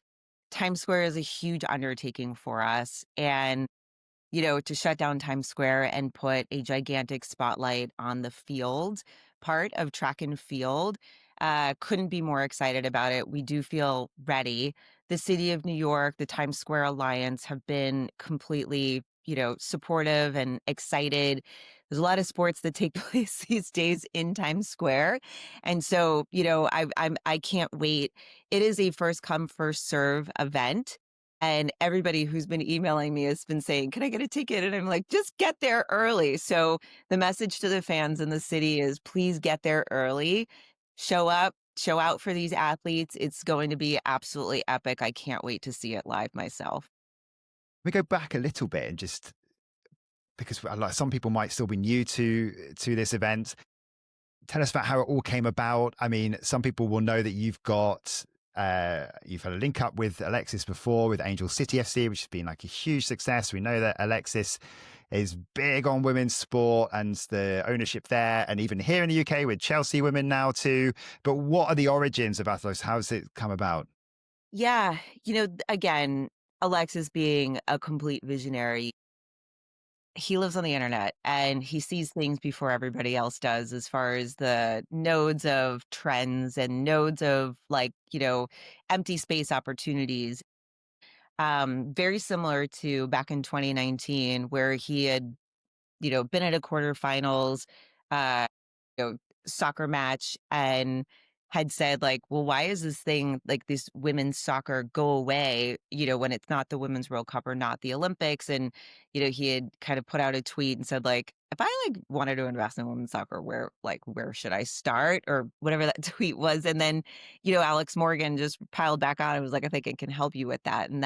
Times Square is a huge undertaking for us. And to shut down Times Square and put a gigantic spotlight on the field part of track and field, couldn't be more excited about it. We do feel ready. The city of New York, the Times Square Alliance have been completely, supportive and excited. There's a lot of sports that take place these days in Times Square. And so, I can't wait. It is a first come, first serve event. And everybody who's been emailing me has been saying, can I get a ticket? And I'm like, just get there early. So the message to the fans in the city is please get there early, show up, show out for these athletes. It's going to be absolutely epic. I can't wait to see it live myself. We go back a little bit and just because some people might still be new to this event. Tell us about how it all came about. I mean, some people will know that you've had a link up with Alexis before with Angel City FC, which has been like a huge success. We know that Alexis is big on women's sport and the ownership there, and even here in the UK with Chelsea women now too. But what are the origins of Athlos? How has it come about? Yeah, again, Alexis being a complete visionary, he lives on the internet and he sees things before everybody else does as far as the nodes of trends and nodes of empty space opportunities. Very similar to back in 2019 where he had, been at a quarterfinals, soccer match and had said like, well, why is this thing like this women's soccer go away, when it's not the Women's World Cup or not the Olympics? And, he had kind of put out a tweet and said like, if I like wanted to invest in women's soccer, where should I start or whatever that tweet was? And then, Alex Morgan just piled back on and was like, I think it can help you with that. And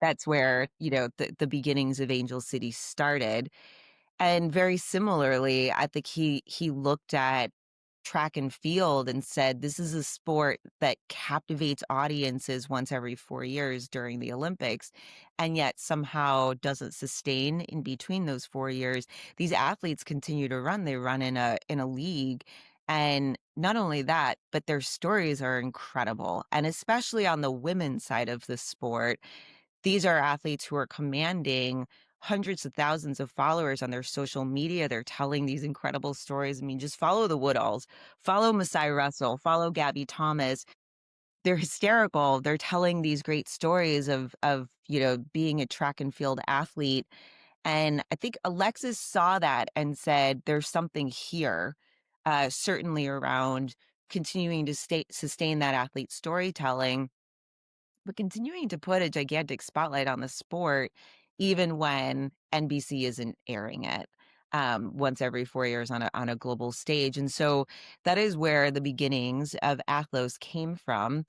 that's where, the beginnings of Angel City started. And very similarly, I think he looked at track and field and said, this is a sport that captivates audiences once every 4 years during the Olympics, and yet somehow doesn't sustain in between those 4 years. These athletes continue to run. They run in a league. And not only that, but their stories are incredible. And especially on the women's side of the sport, these are athletes who are commanding hundreds of thousands of followers on their social media. They're telling these incredible stories. I mean, just follow the Woodalls, follow Masai Russell, follow Gabby Thomas. They're hysterical. They're telling these great stories of being a track and field athlete. And I think Alexis saw that and said, there's something here, certainly around continuing to sustain that athlete storytelling, but continuing to put a gigantic spotlight on the sport, even when NBC isn't airing it once every 4 years on a global stage. And so that is where the beginnings of Athlos came from.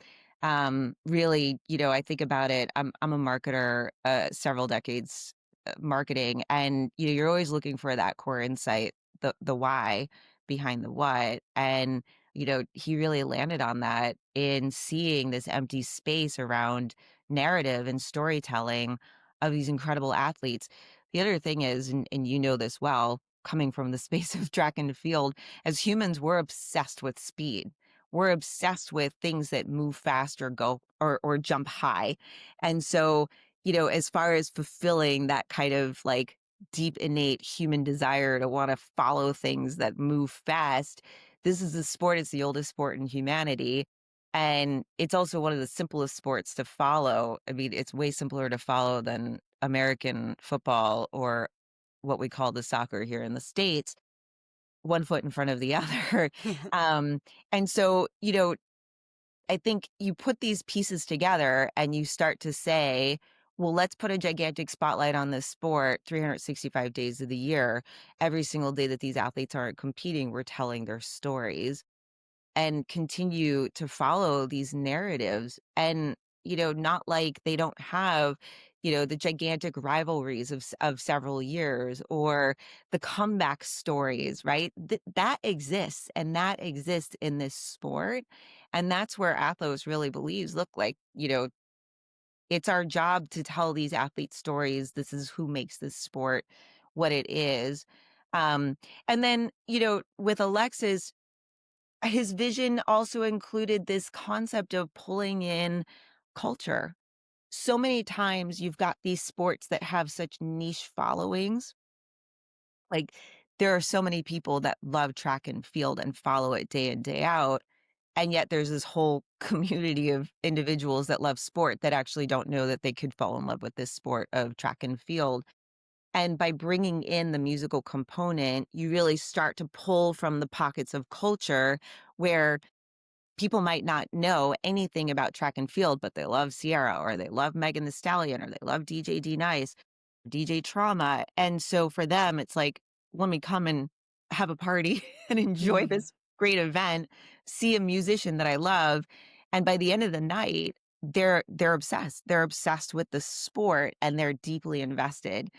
Really, I think about it. I'm a marketer, several decades marketing, and you're always looking for that core insight, the why behind the what. And he really landed on that in seeing this empty space around narrative and storytelling of these incredible athletes. The other thing is, and you know this well, coming from the space of track and field, as humans, we're obsessed with speed. We're obsessed with things that move fast or go or jump high. And so, as far as fulfilling that kind of like deep innate human desire to want to follow things that move fast, this is a sport. It's the oldest sport in humanity. And it's also one of the simplest sports to follow. I mean, it's way simpler to follow than American football or what we call the soccer here in the States, one foot in front of the other. um, and so, I think you put these pieces together and you start to say, well, let's put a gigantic spotlight on this sport 365 days of the year. Every single day that these athletes aren't competing, we're telling their stories and continue to follow these narratives. And, not like they don't have, the gigantic rivalries of several years or the comeback stories, right? That exists, and that exists in this sport. And that's where Athlos really believes, look, like, it's our job to tell these athlete stories. This is who makes this sport what it is. Um, and then, with Alexis, his vision also included this concept of pulling in culture. So many times you've got these sports that have such niche followings. Like, there are so many people that love track and field and follow it day in, day out. And yet there's this whole community of individuals that love sport that actually don't know that they could fall in love with this sport of track and field. And by bringing in the musical component, you really start to pull from the pockets of culture where people might not know anything about track and field, but they love Sierra or they love Megan the Stallion or they love DJ D Nice, DJ Trauma. And so for them, it's like, let me come and have a party and enjoy this great event, see a musician that I love. And by the end of the night, they're obsessed. They're obsessed with the sport and they're deeply invested.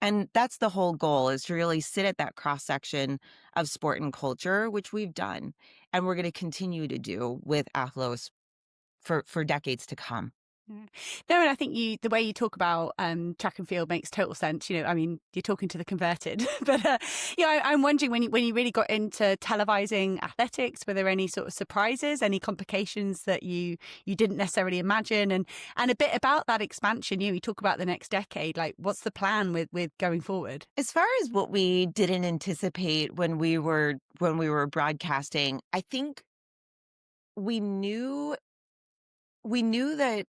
And that's the whole goal, is to really sit at that cross section of sport and culture, which we've done. And we're going to continue to do with Athlos for decades to come. Yeah. No, and I think the way you talk about track and field makes total sense. I mean, you're talking to the converted, but I'm wondering when you really got into televising athletics, were there any sort of surprises, any complications that you didn't necessarily imagine, and a bit about that expansion? You talk about the next decade. Like, what's the plan with going forward? As far as what we didn't anticipate when we were broadcasting, I think we knew that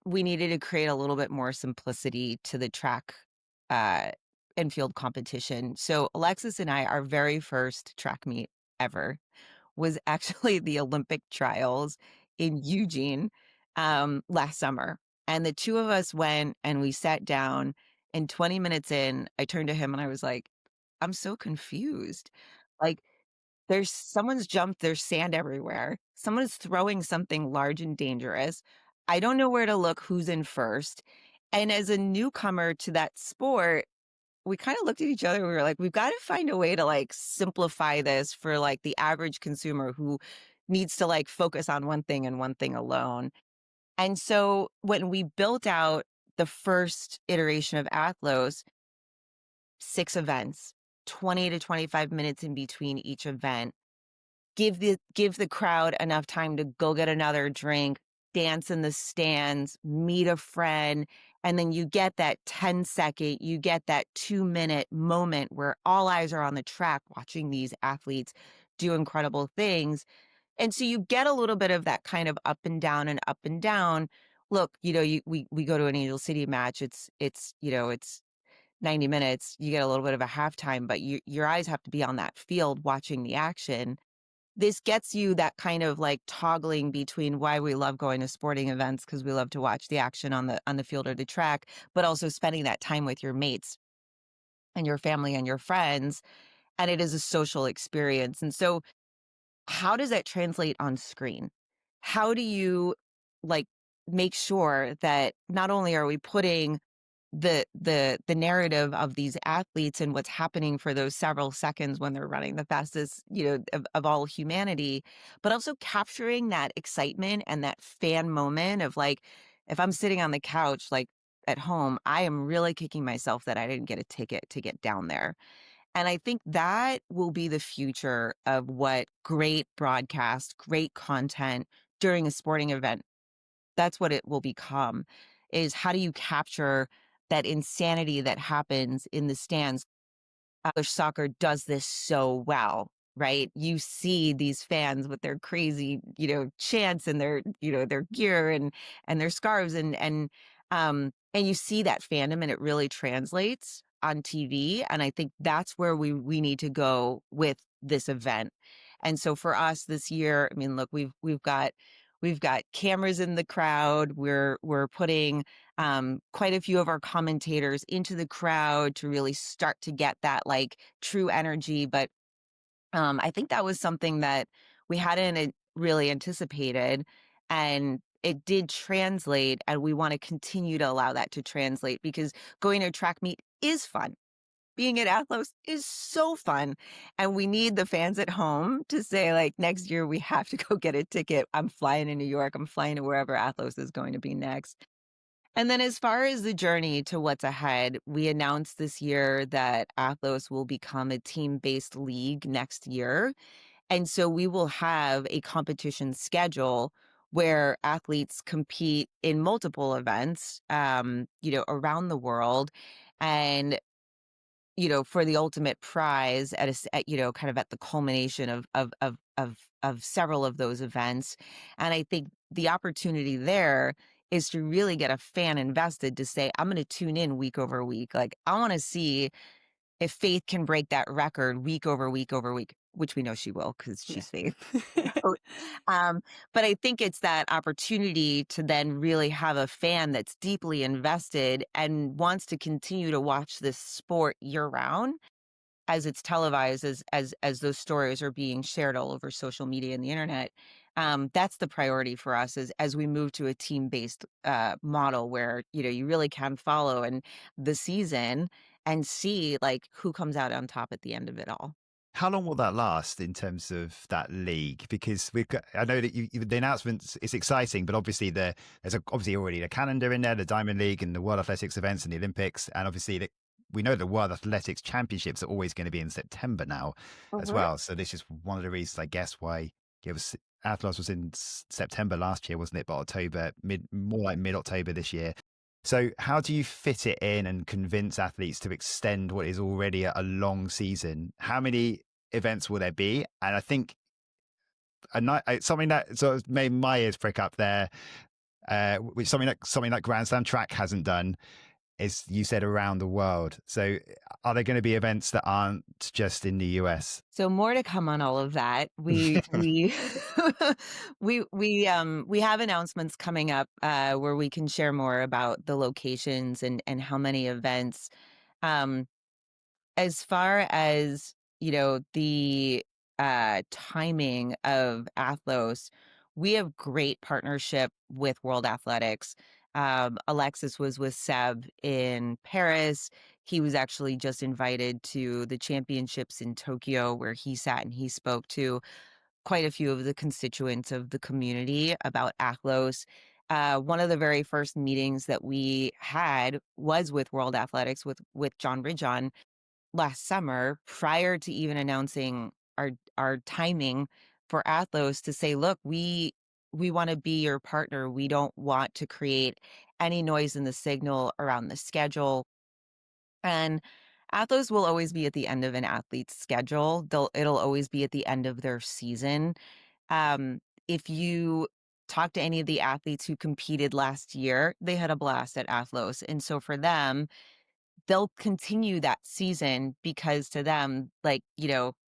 we needed to create a little bit more simplicity to the track and field competition. So Alexis and I, our very first track meet ever was actually the Olympic trials in Eugene last summer. And the two of us went and we sat down, and 20 minutes in, I turned to him and I was like, I'm so confused. Like, someone's jumped, there's sand everywhere. Someone's throwing something large and dangerous. I don't know where to look, who's in first. And as a newcomer to that sport, we kind of looked at each other and we were like, we've got to find a way to like simplify this for like the average consumer who needs to like focus on one thing and one thing alone. And so when we built out the first iteration of Athlos, 6 events, 20 to 25 minutes in between each event, give the crowd enough time to go get another drink, dance in the stands, meet a friend, and then you get that 10-second, you get that 2-minute moment where all eyes are on the track watching these athletes do incredible things. And so you get a little bit of that kind of up and down and up and down. Look, we go to an Angel City match. It's 90 minutes. You get a little bit of a halftime, but your eyes have to be on that field watching the action. This gets you that kind of like toggling between why we love going to sporting events, because we love to watch the action on the field or the track, but also spending that time with your mates and your family and your friends. And it is a social experience. And so how does that translate on screen? How do you like make sure that not only are we putting the narrative of these athletes and what's happening for those several seconds when they're running the fastest, of all humanity, but also capturing that excitement and that fan moment of like, if I'm sitting on the couch, like at home, I am really kicking myself that I didn't get a ticket to get down there. And I think that will be the future of what great broadcast, great content during a sporting event, that's what it will become, is how do you capture that insanity that happens in the stands? English soccer does this so well, right? You see these fans with their crazy, chants and their gear and their scarves and you see that fandom and it really translates on TV. And I think that's where we need to go with this event. And so for us this year, I mean, look, we've got cameras in the crowd. We're putting quite a few of our commentators into the crowd to really start to get that like true energy. But I think that was something that we hadn't really anticipated, and it did translate. And we want to continue to allow that to translate, because going to a track meet is fun. Being at Athlos is so fun. And we need the fans at home to say, like, next year we have to go get a ticket. I'm flying to New York. I'm flying to wherever Athlos is going to be next. And then as far as the journey to what's ahead, we announced this year that Athlos will become a team-based league next year. And so we will have a competition schedule where athletes compete in multiple events, around the world. And for the ultimate prize kind of at the culmination of several of those events. And I think the opportunity there is to really get a fan invested to say, I'm going to tune in week over week. Like, I want to see if Faith can break that record week over week over week, which we know she will because she's Faith. Um, but I think it's that opportunity to then really have a fan that's deeply invested and wants to continue to watch this sport year round as it's televised, as those stories are being shared all over social media and the internet. That's the priority for us as we move to a team-based model where you really can follow and the season and see like who comes out on top at the end of it all. How long will that last in terms of that league? Because I know that the announcements, it's exciting, but obviously there's obviously already the calendar in there, the Diamond League and the World Athletics events and the Olympics. And obviously we know the World Athletics Championships are always going to be in September now as well. So this is one of the reasons, I guess, why Athlos was in September last year, wasn't it? But October, more like mid-October this year. So how do you fit it in and convince athletes to extend what is already a long season? How many events will there be? And I think something that sort of made my ears prick up there, which something like Grand Slam track hasn't done, is, you said, around the world. So are there going to be events that aren't just in the US? So more to come on all of that. We we have announcements coming up where we can share more about the locations and how many events. Um, as far as, the timing of Athlos, we have great partnership with World Athletics. Alexis was with Seb in Paris. He was actually just invited to the championships in Tokyo, where he sat and he spoke to quite a few of the constituents of the community about Athlos. One of the very first meetings that we had was with World Athletics with John Ridgeon last summer, prior to even announcing our timing for Athlos, to say, look, we want to be your partner. We don't want to create any noise in the signal around the schedule. And Athlos will always be at the end of an athlete's schedule. It'll always be at the end of their season. If you talk to any of the athletes who competed last year, they had a blast at Athlos. And so for them, they'll continue that season because to them, like,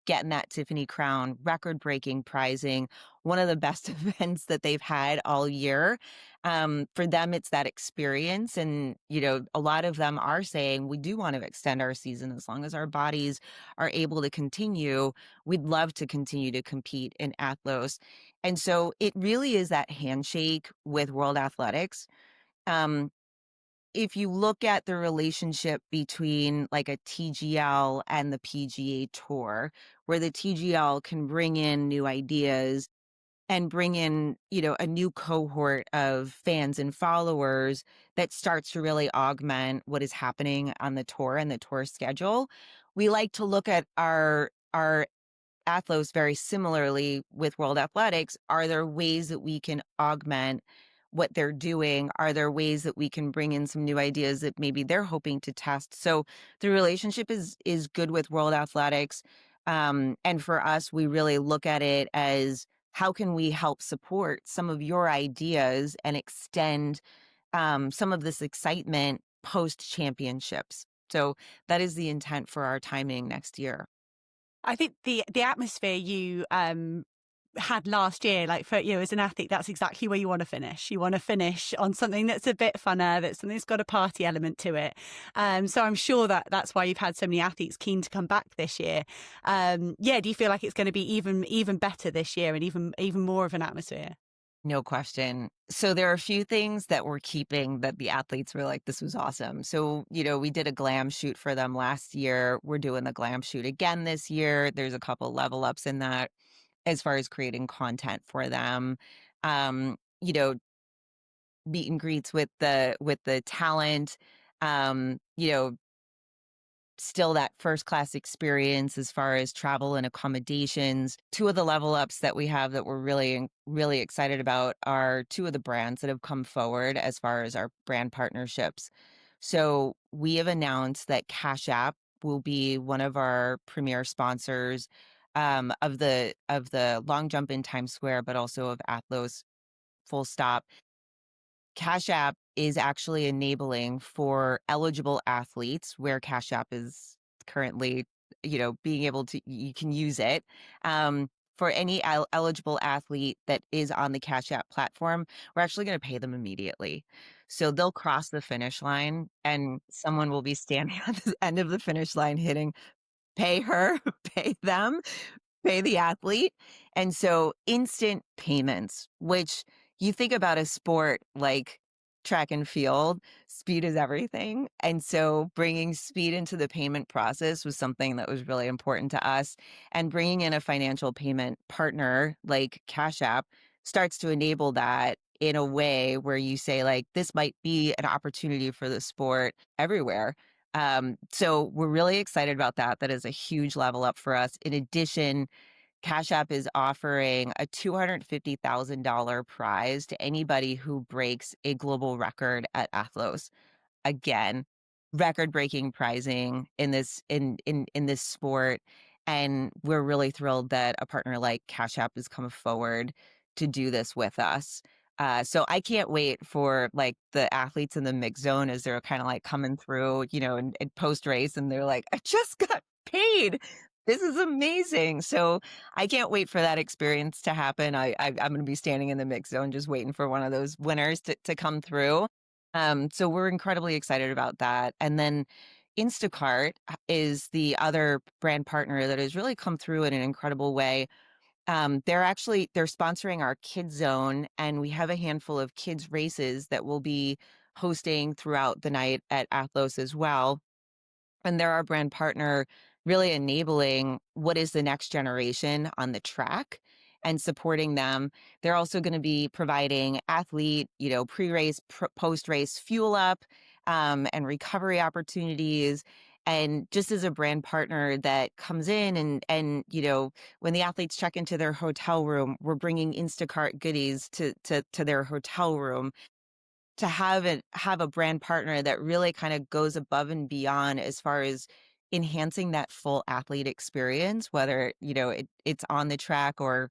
getting that Tiffany crown, record-breaking prizing, one of the best events that they've had all year. For them, it's that experience. And, a lot of them are saying, we do want to extend our season as long as our bodies are able to continue. We'd love to continue to compete in Athlos. And so it really is that handshake with World Athletics. If you look at the relationship between like a TGL and the PGA Tour, where the TGL can bring in new ideas and bring in, a new cohort of fans and followers that starts to really augment what is happening on the tour and the tour schedule, we like to look at our Athlos very similarly with World Athletics. Are there ways that we can augment what they're doing? Are there ways that we can bring in some new ideas that maybe they're hoping to test? So the relationship is good with World Athletics. And for us, we really look at it as, how can we help support some of your ideas and extend some of this excitement post championships? So that is the intent for our timing next year. I think the atmosphere you had last year, like for you as an athlete, that's exactly where you want to finish. You want to finish on something that's a bit funner, that's something that's got a party element to it. So I'm sure that's why you've had so many athletes keen to come back this year. Yeah, do you feel like it's going to be even better this year and even more of an atmosphere? No question. So there are a few things that we're keeping that the athletes were like, this was awesome. So, we did a glam shoot for them last year. We're doing the glam shoot again this year. There's a couple level ups in that as far as creating content for them. Um, you know, Meet and greets with the talent. Um, you know, Still that first class experience as far as travel and accommodations. Two of the level ups that we have that we're really excited about are two of the brands that have come forward as far as our brand partnerships. So we have announced that Cash App will be one of our premier sponsors of the long jump in Times Square, but also of Athlos full stop. Cash App is actually enabling for eligible athletes, where Cash App is currently, being able to, you can use it. For any eligible athlete that is on the Cash App platform, we're actually going to pay them immediately. So they'll cross the finish line and someone will be standing at the end of the finish line hitting pay her, pay them, pay the athlete. And so instant payments, which you think about a sport like track and field, speed is everything. And so bringing speed into the payment process was something that was really important to us. And bringing in a financial payment partner like Cash App starts to enable that in a way where you say, like, this might be an opportunity for the sport everywhere. So we're really excited about that. That is a huge level up for us. In addition, Cash App is offering a $250,000 prize to anybody who breaks a global record at Athlos. Again, record-breaking prizing in this sport, and we're really thrilled that a partner like Cash App has come forward to do this with us. So I can't wait for like the athletes in the mix zone as they're kind of like coming through, and post race, and they're like, I just got paid. This is amazing. So I can't wait for that experience to happen. I'm going to be standing in the mix zone just waiting for one of those winners to come through. So we're incredibly excited about that. And then Instacart is the other brand partner that has really come through in an incredible way. They're sponsoring our kids zone, and we have a handful of kids races that we'll be hosting throughout the night at Athlos as well. And they're our brand partner, really enabling what is the next generation on the track and supporting them. They're also going to be providing athlete, pre-race, post-race fuel up, and recovery opportunities. And just as a brand partner that comes in and when the athletes check into their hotel room, we're bringing Instacart goodies to their hotel room. To have a brand partner that really kind of goes above and beyond as far as enhancing that full athlete experience, whether, it's on the track or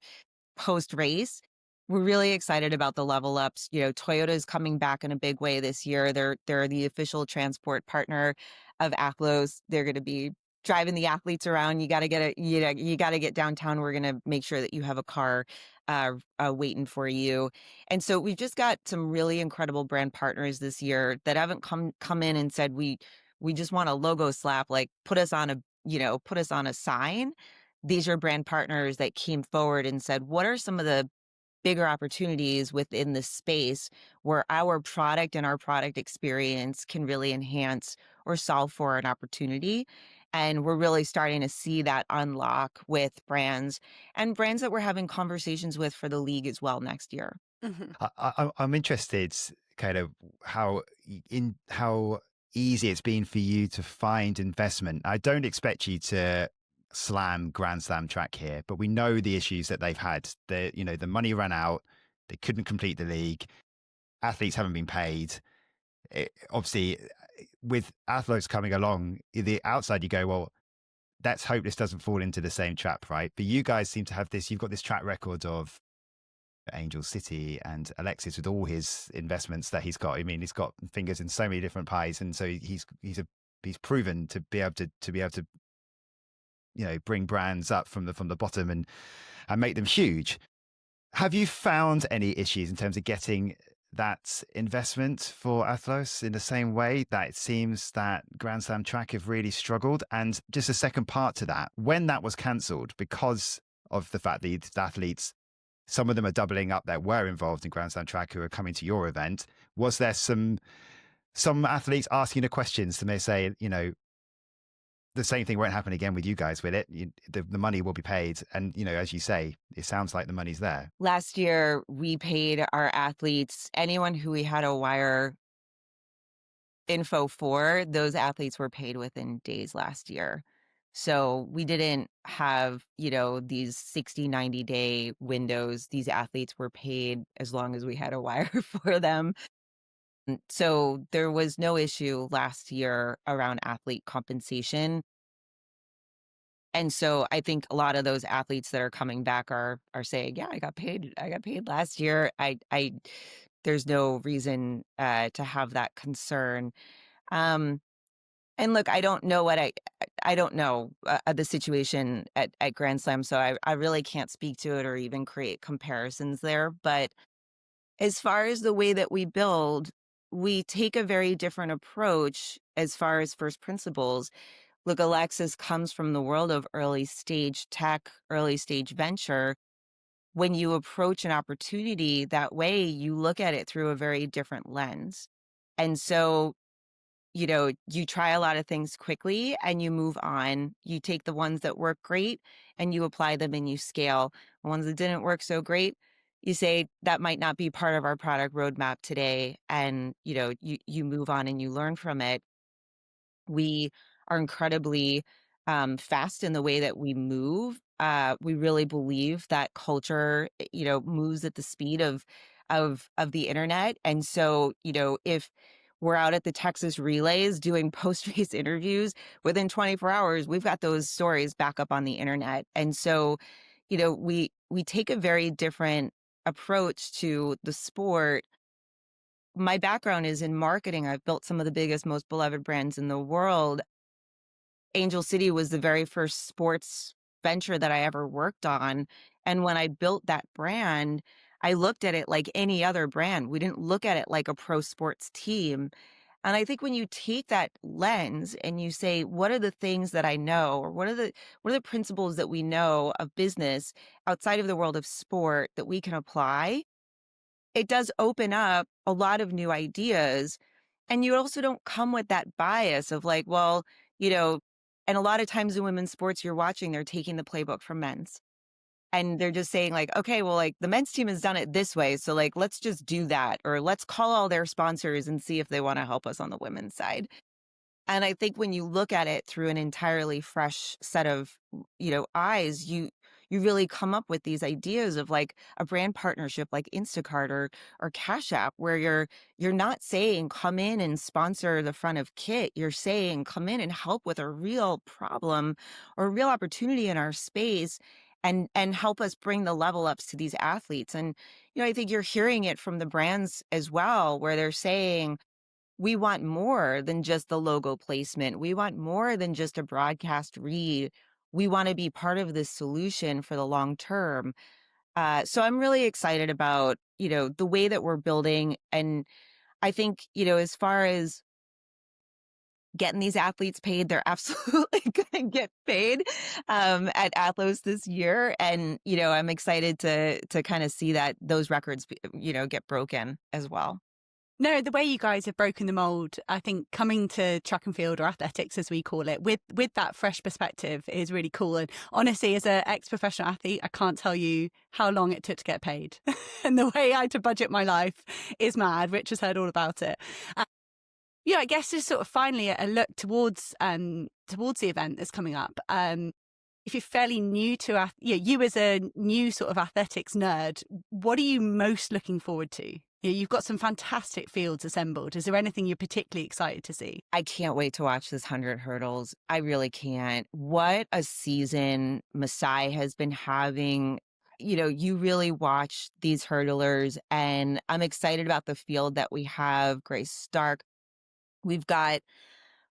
post race. We're really excited about the level ups. Toyota is coming back in a big way this year. They're the official transport partner of Athlos. They're going to be driving the athletes around. You got to you got to get downtown. We're going to make sure that you have a car waiting for you. And so we've just got some really incredible brand partners this year that haven't come in and said we just want a logo slap, like put us on a sign. These are brand partners that came forward and said, what are some of the bigger opportunities within the space where our product and our product experience can really enhance or solve for an opportunity? And we're really starting to see that unlock with brands and brands that we're having conversations with for the league as well next year. I'm interested, kind of how easy it's been for you to find investment. I don't expect you to slam Grand Slam track here, but we know the issues that they've had. The money ran out, they couldn't complete the league, athletes haven't been paid. Obviously, with Athlos coming along, the outside you go, well, let's hope this doesn't fall into the same trap, right? But you guys seem to have this. You've got this track record of Angel City and Alexis with all his investments that he's got. I mean, he's got fingers in so many different pies, and so he's proven to be able to bring brands up from the bottom and make them huge. Have you found any issues in terms of getting that investment for Athlos in the same way that it seems that Grand Slam track have really struggled? And just a second part to that, when that was cancelled because of the fact that the athletes, some of them are doubling up that were involved in Grand Slam track who are coming to your event, was there some athletes asking the questions to may say, the same thing won't happen again with you guys with it. The money will be paid. And, as you say, it sounds like the money's there. Last year, we paid our athletes, anyone who we had a wire info for, those athletes were paid within days last year. So we didn't have, these 60, 90-day windows. These athletes were paid as long as we had a wire for them. So there was no issue last year around athlete compensation. And so I think a lot of those athletes that are coming back are saying, yeah, I got paid last year. There's no reason to have that concern. And look, I don't know I don't know the situation at Grand Slam, so I really can't speak to it or even create comparisons there. But as far as the way that we build, we take a very different approach as far as first principles. Look, Alexis comes from the world of early stage tech, early stage venture. When you approach an opportunity that way, you look at it through a very different lens. And so, you try a lot of things quickly and you move on. You take the ones that work great and you apply them and you scale. The ones that didn't work so great, you say that might not be part of our product roadmap today. And, you move on and you learn from it. We are incredibly fast in the way that we move. We really believe that culture, moves at the speed of the internet. And so, if we're out at the Texas relays doing post-race interviews, within 24 hours, we've got those stories back up on the internet. And so, we take a very different approach to the sport. My background is in marketing. I've built some of the biggest, most beloved brands in the world. Angel City was the very first sports venture that I ever worked on. And when I built that brand, I looked at it like any other brand. We didn't look at it like a pro sports team. And I think when you take that lens and you say, what are the things that I know, or what are the principles that we know of business outside of the world of sport that we can apply, it does open up a lot of new ideas. And you also don't come with that bias of like, well, you know, and a lot of times in women's sports you're watching, they're taking the playbook from men's. And they're just saying like, okay, well, like the men's team has done it this way. So like, let's just do that. Or let's call all their sponsors and see if they want to help us on the women's side. And I think when you look at it through an entirely fresh set of, eyes, you really come up with these ideas of like a brand partnership like Instacart or Cash App, where you're not saying come in and sponsor the front of kit. You're saying come in and help with a real problem or a real opportunity in our space and help us bring the level ups to these athletes. And I think you're hearing it from the brands as well, where they're saying, we want more than just the logo placement. We want more than just a broadcast read. We want to be part of this solution for the long term. So I'm really excited about, the way that we're building. And I think, as far as getting these athletes paid, they're absolutely going to get paid at Athlos this year. And, I'm excited to kind of see that those records, get broken as well. No, the way you guys have broken the mold, I think coming to track and field, or athletics as we call it, with that fresh perspective is really cool. And honestly, as an ex-professional athlete, I can't tell you how long it took to get paid. And the way I had to budget my life is mad. Rich has heard all about it. I guess just sort of finally a look towards the event that's coming up. If you're fairly new to, you as a new sort of athletics nerd, what are you most looking forward to? You've got some fantastic fields assembled. Is there anything you're particularly excited to see? I can't wait to watch this 100 hurdles. I really can't. What a season Masai has been having. You really watch these hurdlers, and I'm excited about the field that we have. Grace Stark. We've got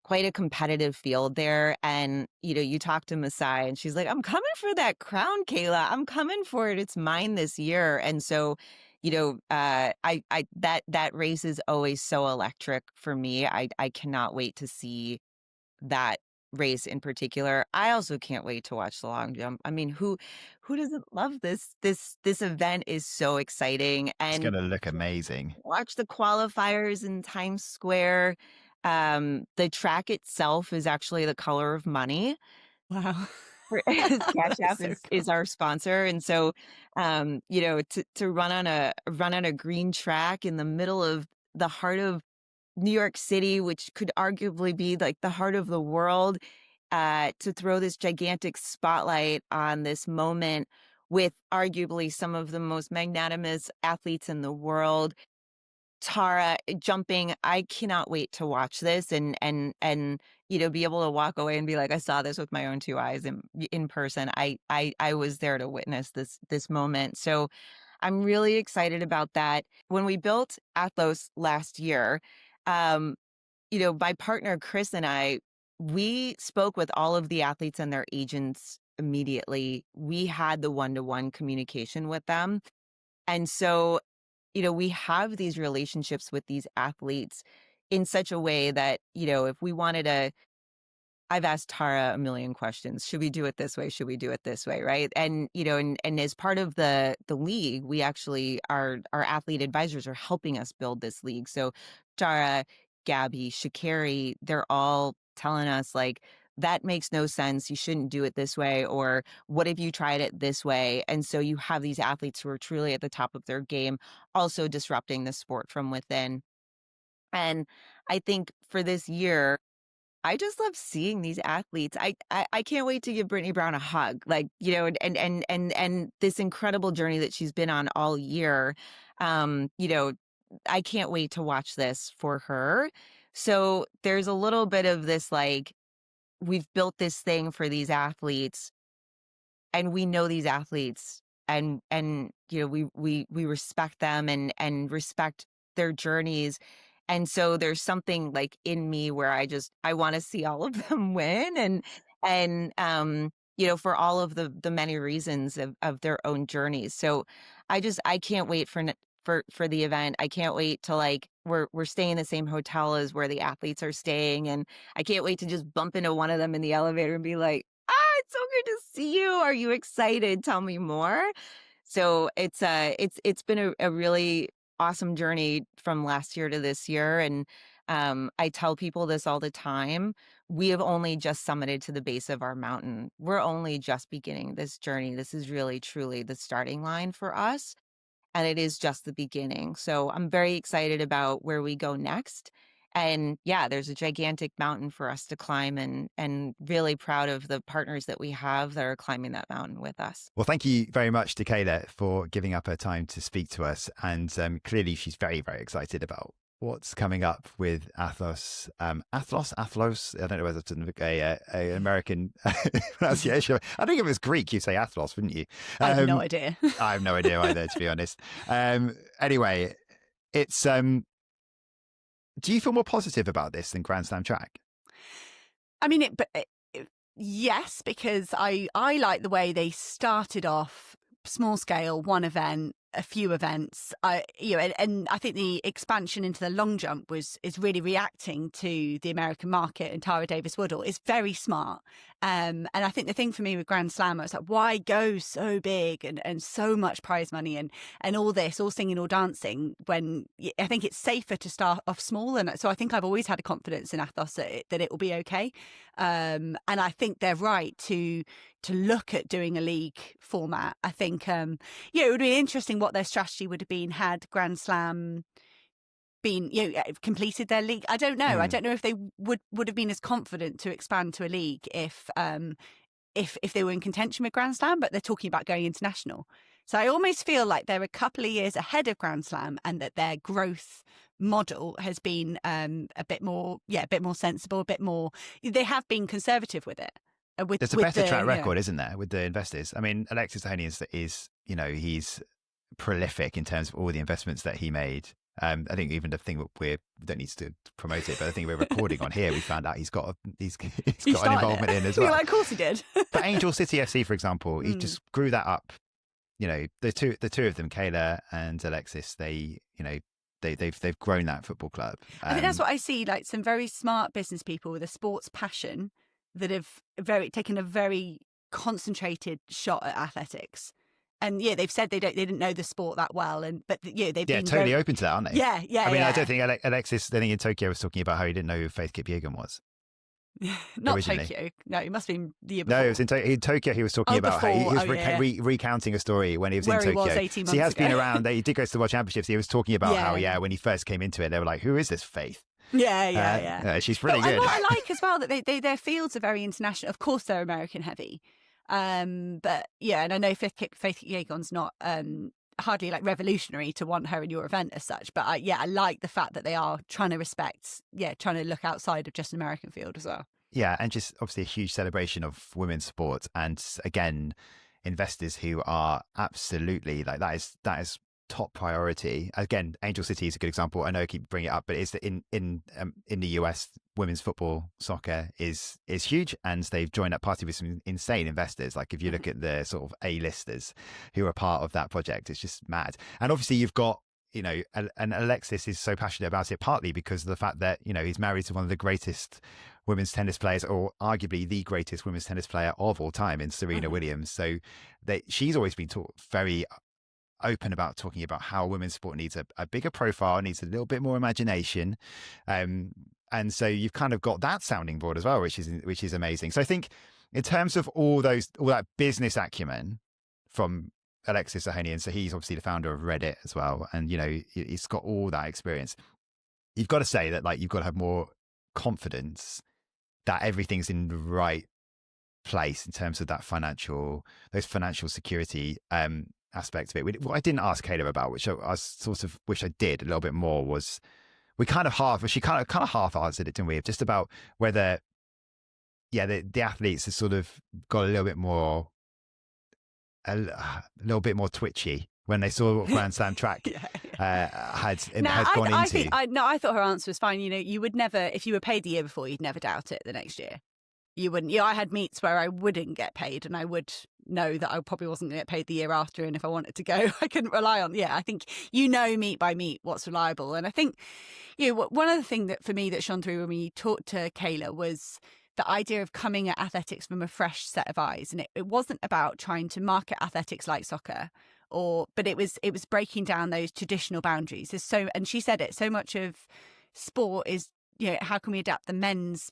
quite a competitive field there. And, you talk to Masai and she's like, I'm coming for that crown, Kayla. I'm coming for it. It's mine this year. And so, that race is always so electric for me. I cannot wait to see that race in particular. I also can't wait to watch the long jump. I mean, who doesn't love this? This event is so exciting. And it's going to look amazing. Watch the qualifiers in Times Square. The track itself is actually the color of money. Wow. Cash App So is our sponsor. And so, to run on a green track in the middle of the heart of New York City, which could arguably be like the heart of the world, to throw this gigantic spotlight on this moment with arguably some of the most magnanimous athletes in the world. Tara jumping, I cannot wait to watch this and be able to walk away and be like, I saw this with my own two eyes in person. I was there to witness this moment. So I'm really excited about that. When we built Athlos last year, my partner Chris and I, we spoke with all of the athletes and their agents immediately. We had the one-to-one communication with them. And so we have these relationships with these athletes in such a way that, if we wanted to, I've asked Tara a million questions. Should we do it this way? Should we do it this way? Right. And, and as part of the league, we actually, our athlete advisors are helping us build this league. So Tara, Gabby, Sha'Carri, they're all telling us like, that makes no sense. You shouldn't do it this way. Or what if you tried it this way? And so you have these athletes who are truly at the top of their game, also disrupting the sport from within. And I think for this year, I just love seeing these athletes. I can't wait to give Brittany Brown a hug, like, and this incredible journey that she's been on all year. I can't wait to watch this for her. So there's a little bit of this, like, we've built this thing for these athletes and we know these athletes and we respect them and respect their journeys. And so there's something like in me where I want to see all of them win, and for all of the many reasons of their own journeys. So I can't wait for the event. I can't wait to, like, we're staying in the same hotel as where the athletes are staying, and I can't wait to just bump into one of them in the elevator and be like, it's so good to see you. Are you excited? Tell me more. So it's been a really awesome journey from last year to this year. And I tell people this all the time. We have only just summited to the base of our mountain. We're only just beginning this journey. This is really, truly the starting line for us. And it is just the beginning. So I'm very excited about where we go next. And yeah, there's a gigantic mountain for us to climb, and really proud of the partners that we have that are climbing that mountain with us. Well, thank you very much to Kayla for giving up her time to speak to us. And clearly she's very, very excited about what's coming up with Athlos. Athlos. I don't know whether it's an American pronunciation. I think if it was Greek, you'd say Athlos, wouldn't you? I have no idea. I have no idea either, to be honest. Anyway, it's... do you feel more positive about this than Grand Slam track? I mean, yes, because I like the way they started off small scale, one event, a few events. And I think the expansion into the long jump is really reacting to the American market, and Tara Davis-Woodall is very smart. And I think the thing for me with Grand Slam, I was like, why go so big and so much prize money and all this, all singing, all dancing, when I think it's safer to start off small. And so I think I've always had a confidence in Athlos that it will be okay. And I think they're right to look at doing a league format. I think, it would be interesting what their strategy would have been had Grand Slam been, completed their league. I don't know. I don't know if they would have been as confident to expand to a league if they were in contention with Grand Slam, but they're talking about going international. So I almost feel like they're a couple of years ahead of Grand Slam, and that their growth model has been a bit more sensible, a bit more. They have been conservative with it. There's a better track record, isn't there, with the investors? I mean, Alexis Ohanian is he's prolific in terms of all the investments that he made. I think even the thing we don't need to promote it, but I think we're recording on here, we found out he's got an involvement in as well. Like, of course he did. But Angel City FC, for example, he just grew that up. The two of them, Kayla and Alexis, they've grown that football club. I think that's what I see, like some very smart business people with a sports passion that have taken a very concentrated shot at athletics. And they've said they didn't know the sport that well, but they've been totally open to that, aren't they? Yeah. I mean, I don't think Alexis, I think in Tokyo, was talking about how he didn't know who Faith Kipyegon was. Not originally. Tokyo. No, it must have been the year before. No, it was in Tokyo. He was talking about how he was recounting a a story when he was Where in Tokyo. He was 18 months so he has ago. been around. He did go to the World Championships. He was talking about how when he first came into it, they were like, "Who is this Faith?" Yeah. She's pretty good. And what I like as well that their fields are very international. Of course, they're American heavy, but and I know Faith Kipyegon's not hardly like revolutionary to want her in your event as such. But I like the fact that they are trying to trying to look outside of just an American field as well. Yeah, and just obviously a huge celebration of women's sports, and again, investors who are absolutely like that is top priority. Again, Angel City is a good example. I know I keep bringing it up, but it's in the US, women's football, soccer is huge, and they've joined that party with some insane investors. Like if you look at the sort of A-listers who are part of that project, it's just mad. And obviously you've got and Alexis is so passionate about it, partly because of the fact that he's married to one of the greatest women's tennis players, or arguably the greatest women's tennis player of all time, in Serena Williams. So she's always been very open about talking about how women's sport needs a bigger profile, needs a little bit more imagination, and so you've kind of got that sounding board as well, which is amazing. So I think in terms of all that business acumen from Alexis Ohanian, so he's obviously the founder of Reddit as well, and he's got all that experience. You've got to say that, like, you've got to have more confidence that everything's in the right place in terms of those financial security aspect of it. What I didn't ask Kayla about, which I sort of wish I did a little bit more, was she kind of half answered it, didn't we? Just about whether the athletes have sort of got a little bit more a little bit more twitchy when they saw what Grand Slam track had gone into. I thought her answer was fine. You would never, if you were paid the year before, you'd never doubt it the next year. You wouldn't. I had meets where I wouldn't get paid, and I would know that I probably wasn't going to get paid the year after. And if I wanted to go, I couldn't rely on. I think meet by meet what's reliable. And I think one other thing that for me that shone through when we talked to Kayla was the idea of coming at athletics from a fresh set of eyes, and it wasn't about trying to market athletics like soccer. But it was breaking down those traditional boundaries. And she said it, so much of sport is, how can we adapt the men's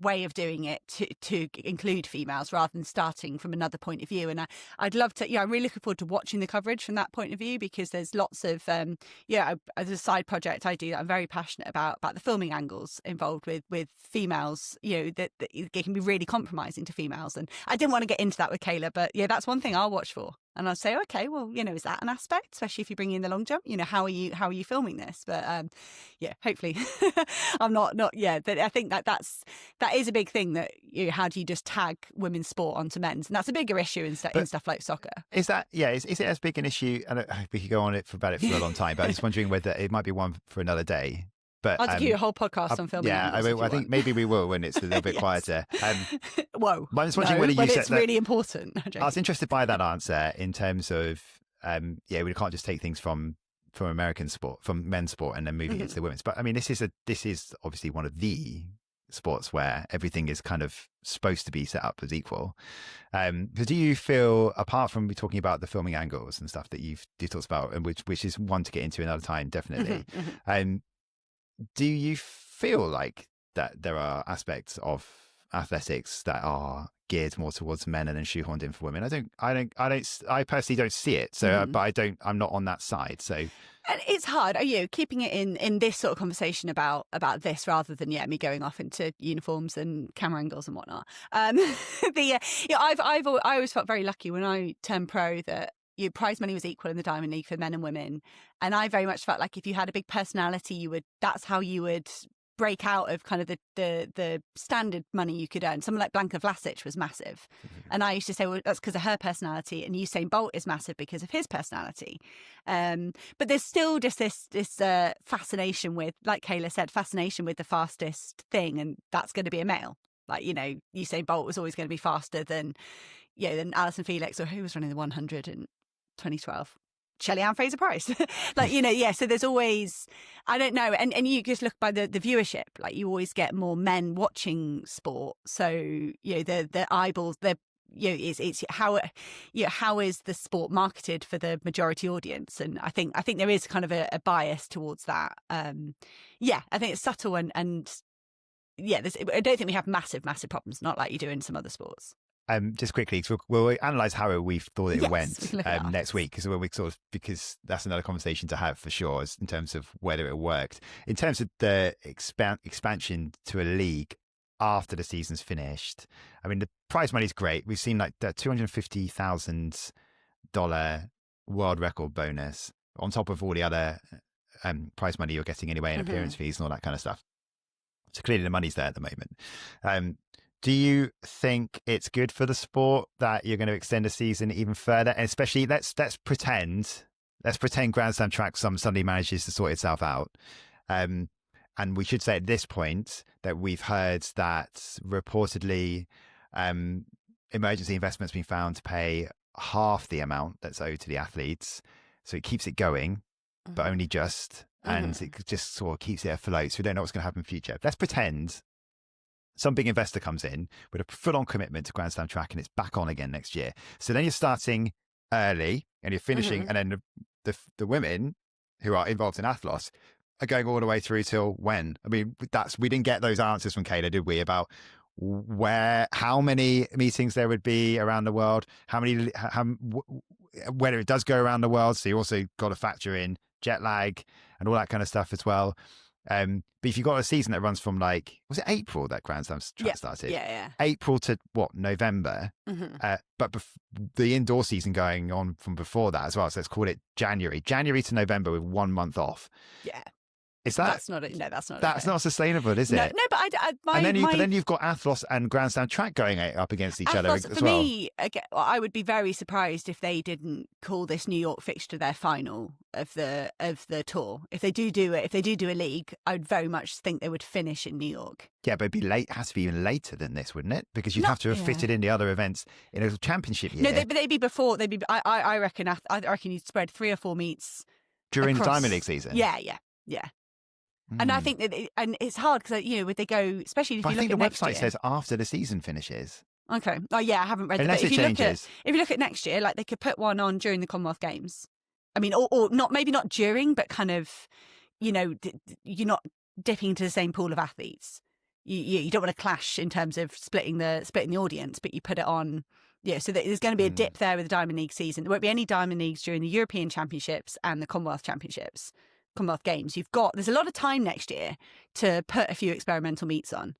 way of doing it to include females rather than starting from another point of view. And I'd love to, I'm really looking forward to watching the coverage from that point of view, because there's lots of, as a side project I do that I'm very passionate about the filming angles involved with females, that it can be really compromising to females. And I didn't want to get into that with Kayla, but that's one thing I'll watch for. And I'll say, okay, well, is that an aspect, especially if you bring in the long jump? How are you filming this? But hopefully, I'm not. But I think that is a big thing. That how do you just tag women's sport onto men's, and that's a bigger issue in stuff like soccer. Is that is it as big an issue? And we could go on about it for a long time, but I'm just wondering whether it might be one for another day. But I'll give you a whole podcast on filming. I think maybe we will when it's a little bit quieter. Whoa! But I was wondering whether you said it's really important. I was interested by that answer in terms of we can't just take things from American sport, from men's sport, and then moving it to the women's. But I mean, this is obviously one of the sports where everything is kind of supposed to be set up as equal. So do you feel, apart from talking about the filming angles and stuff that you've talked about, and which is one to get into another time, definitely. Do you feel like that there are aspects of athletics that are geared more towards men and then shoehorned in for women? I personally don't see it. So, but I'm not on that side. So, and it's hard. Are you keeping it in this sort of conversation about this rather than me going off into uniforms and camera angles and whatnot? I always felt very lucky when I turned pro that prize money was equal in the Diamond League for men and women, and I very much felt like if you had a big personality, that's how you would break out of kind of the standard money you could earn. Someone like Blanka Vlasic was massive, and I used to say, well, that's because of her personality, and Usain Bolt is massive because of his personality. But there's still just this fascination with, like Kayla said, fascination with the fastest thing, and that's going to be a male. Like, Usain Bolt was always going to be faster than Alison Felix, or who was running the 100 in 2012. Shelley-Ann Fraser-Price. So there's always, I don't know, and you just look by the viewership, like you always get more men watching sport. So, the eyeballs, it's how is the sport marketed for the majority audience? And I think there is kind of a bias towards that. I think it's subtle and I don't think we have massive problems, not like you do in some other sports. Just quickly, so we'll analyse how we thought it went next week, because that's another conversation to have for sure, in terms of whether it worked. In terms of the expansion to a league after the season's finished, I mean, the prize money is great. We've seen like the $250,000 world record bonus on top of all the other prize money you're getting anyway, and appearance fees and all that kind of stuff. So clearly the money's there at the moment. Do you think it's good for the sport that you're going to extend the season even further? And especially, let's pretend Grand Slam track suddenly manages to sort itself out. And we should say at this point that we've heard that reportedly emergency investment's been found to pay half the amount that's owed to the athletes. So it keeps it going, but only just. And it just sort of keeps it afloat. So we don't know what's going to happen in the future. Let's pretend some big investor comes in with a full-on commitment to Grand Slam track and it's back on again next year. So then you're starting early and you're finishing, and then the women who are involved in Athlos are going all the way through till when? I mean, we didn't get those answers from Kayla, did we? About how many meetings there would be around the world, whether it does go around the world. So you also got to factor in jet lag and all that kind of stuff as well. But if you've got a season that runs from was it April that Grand Slam track started? Yeah. April to November. But the indoor season going on from before that as well. So let's call it January to November with 1 month off. Yeah. Is that That's not it. No, that's not. that's not sustainable, is it? No, but then you've got Athlos and Grand Slam track going up against each other as for well. me, again, I would be very surprised if they didn't call this New York fixture their final of the tour. If they do a league, I would very much think they would finish in New York. Yeah, but it'd be late. It has to be even later than this, wouldn't it? Because you'd have to have fitted in the other events in a championship year. No, they'd be before. I reckon you'd spread 3 or 4 meets during across, the Diamond League season. Yeah. And I think that, and it's hard because would they go, especially if you look at next year. I think the website says after the season finishes. Okay. Oh yeah, I haven't read Unless that. it changes. If you look at next year, like they could put one on during the Commonwealth Games. I mean, or not, maybe not during, but kind of, you're not dipping into the same pool of athletes. You don't want to clash in terms of splitting the audience, but you put it on. Yeah, so there's going to be a dip there with the Diamond League season. There won't be any Diamond Leagues during the European Championships and the Commonwealth Championships. Commonwealth Games. There's a lot of time next year to put a few experimental meets on.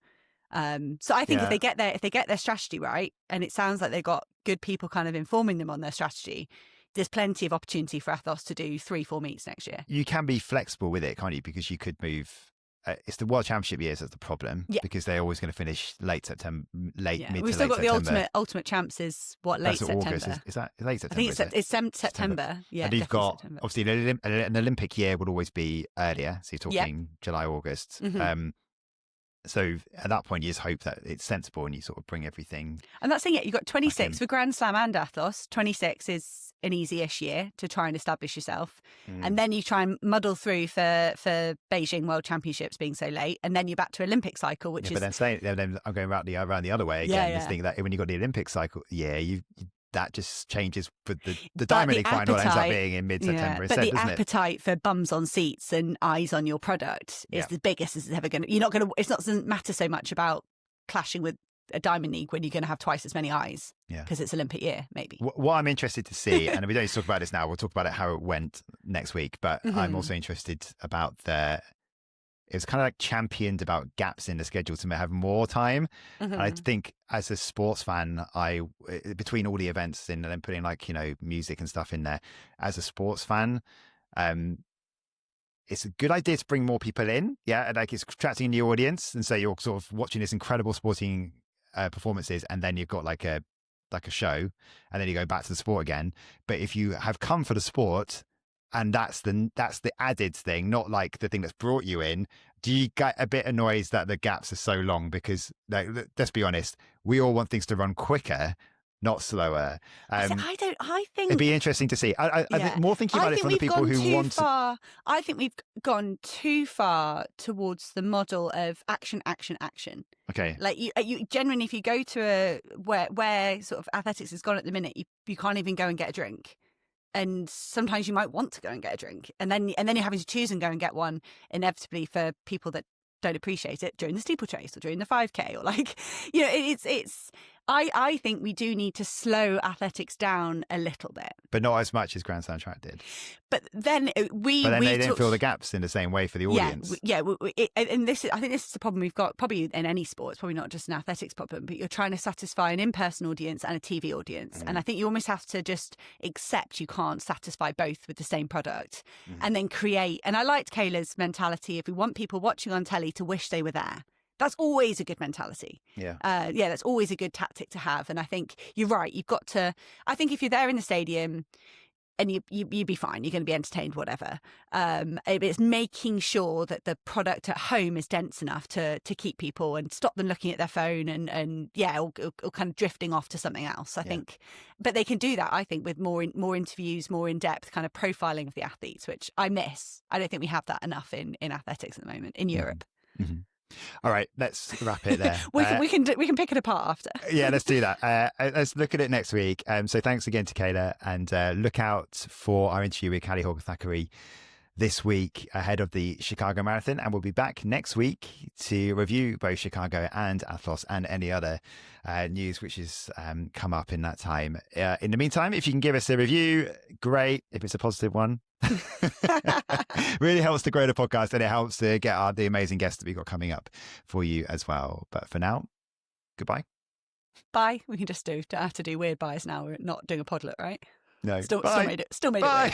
So I think if they get their strategy right, and it sounds like they've got good people kind of informing them on their strategy, there's plenty of opportunity for Athlos to do 3-4 meets next year. You can be flexible with it, can't you? Because you could move. It's the World Championship years that's the problem, because they're always going to finish mid to late September. We've still got the ultimate champs is late September. August. Is that late September? I think it's September. Yeah, and you've got September. Obviously an Olympic year would always be earlier, so you're talking July, August. Mm-hmm. So at that point, you just hope that it's sensible and you sort of bring everything. And that's the thing, you've got 26 for Grand Slam and Athlos. 26 is an easy-ish year to try and establish yourself. And then you try and muddle through for Beijing World Championships being so late. And then you're back to Olympic cycle, which is... But then I'm going around the other way again. Just thinking that when you've got the Olympic cycle, that just changes. But the Diamond League final ends up being in mid-September instead, doesn't it? But the appetite for bums on seats and eyes on your product is the biggest it's ever going to... It doesn't matter so much about clashing with a Diamond League when you're going to have twice as many eyes because it's Olympic year, maybe. What I'm interested to see, and we don't need to talk about this now, we'll talk about it how it went next week, but I'm also interested about it was kind of like championed about gaps in the schedule to have more time. And I think as a sports fan, between all the events and then putting music and stuff in there, as a sports fan, it's a good idea to bring more people in. Yeah. Like it's attracting a new audience. And so you're sort of watching this incredible sporting performances, and then you've got like a show, and then you go back to the sport again. But if you have come for the sport, and that's the added thing, not like the thing that's brought you in, do you get a bit annoyed that the gaps are so long? Because let's be honest, we all want things to run quicker, not slower. I think it'd be interesting to see. I more thinking about it from the people who want to... I think we've gone too far towards the model of action. Okay. Like you genuinely, if you go to where sort of athletics has gone at the minute, you can't even go and get a drink. And sometimes you might want to go and get a drink, and then you're having to choose and go and get one, inevitably for people that don't appreciate it during the steeplechase or during the 5K or it's. I think we do need to slow athletics down a little bit, but not as much as Grand Slam track did. But then they didn't fill the gaps in the same way for the audience. And I think this is the problem we've got probably in any sport. It's probably not just an athletics problem, but you're trying to satisfy an in-person audience and a TV audience, and I think you almost have to just accept you can't satisfy both with the same product, and then create. And I liked Kayla's mentality: if we want people watching on telly to wish they were there. That's always a good mentality. Yeah. That's always a good tactic to have. And I think you're right. You've got to, I think if you're there in the stadium and you'd be fine, you're going to be entertained, whatever. It's making sure that the product at home is dense enough to keep people and stop them looking at their phone or kind of drifting off to something else, I think. But they can do that, I think, with more interviews, more in-depth kind of profiling of the athletes, which I miss. I don't think we have that enough in athletics at the moment in Europe. Mm-hmm. All right, let's wrap it there. we can pick it apart after. Yeah, let's do that. Let's look at it next week. So thanks again to Kayla, and look out for our interview with Callie Hawker-Thackeray this week ahead of the Chicago Marathon, and we'll be back next week to review both Chicago and Athlos and any other news which has come up in that time. In the meantime, if you can give us a review, great. If it's a positive one. Really helps to grow the podcast, and it helps to get the amazing guests that we've got coming up for you as well. But for now, goodbye. Bye. We can just don't have to do weird buys now. We're not doing a podlet, right? No. Still made it. Bye.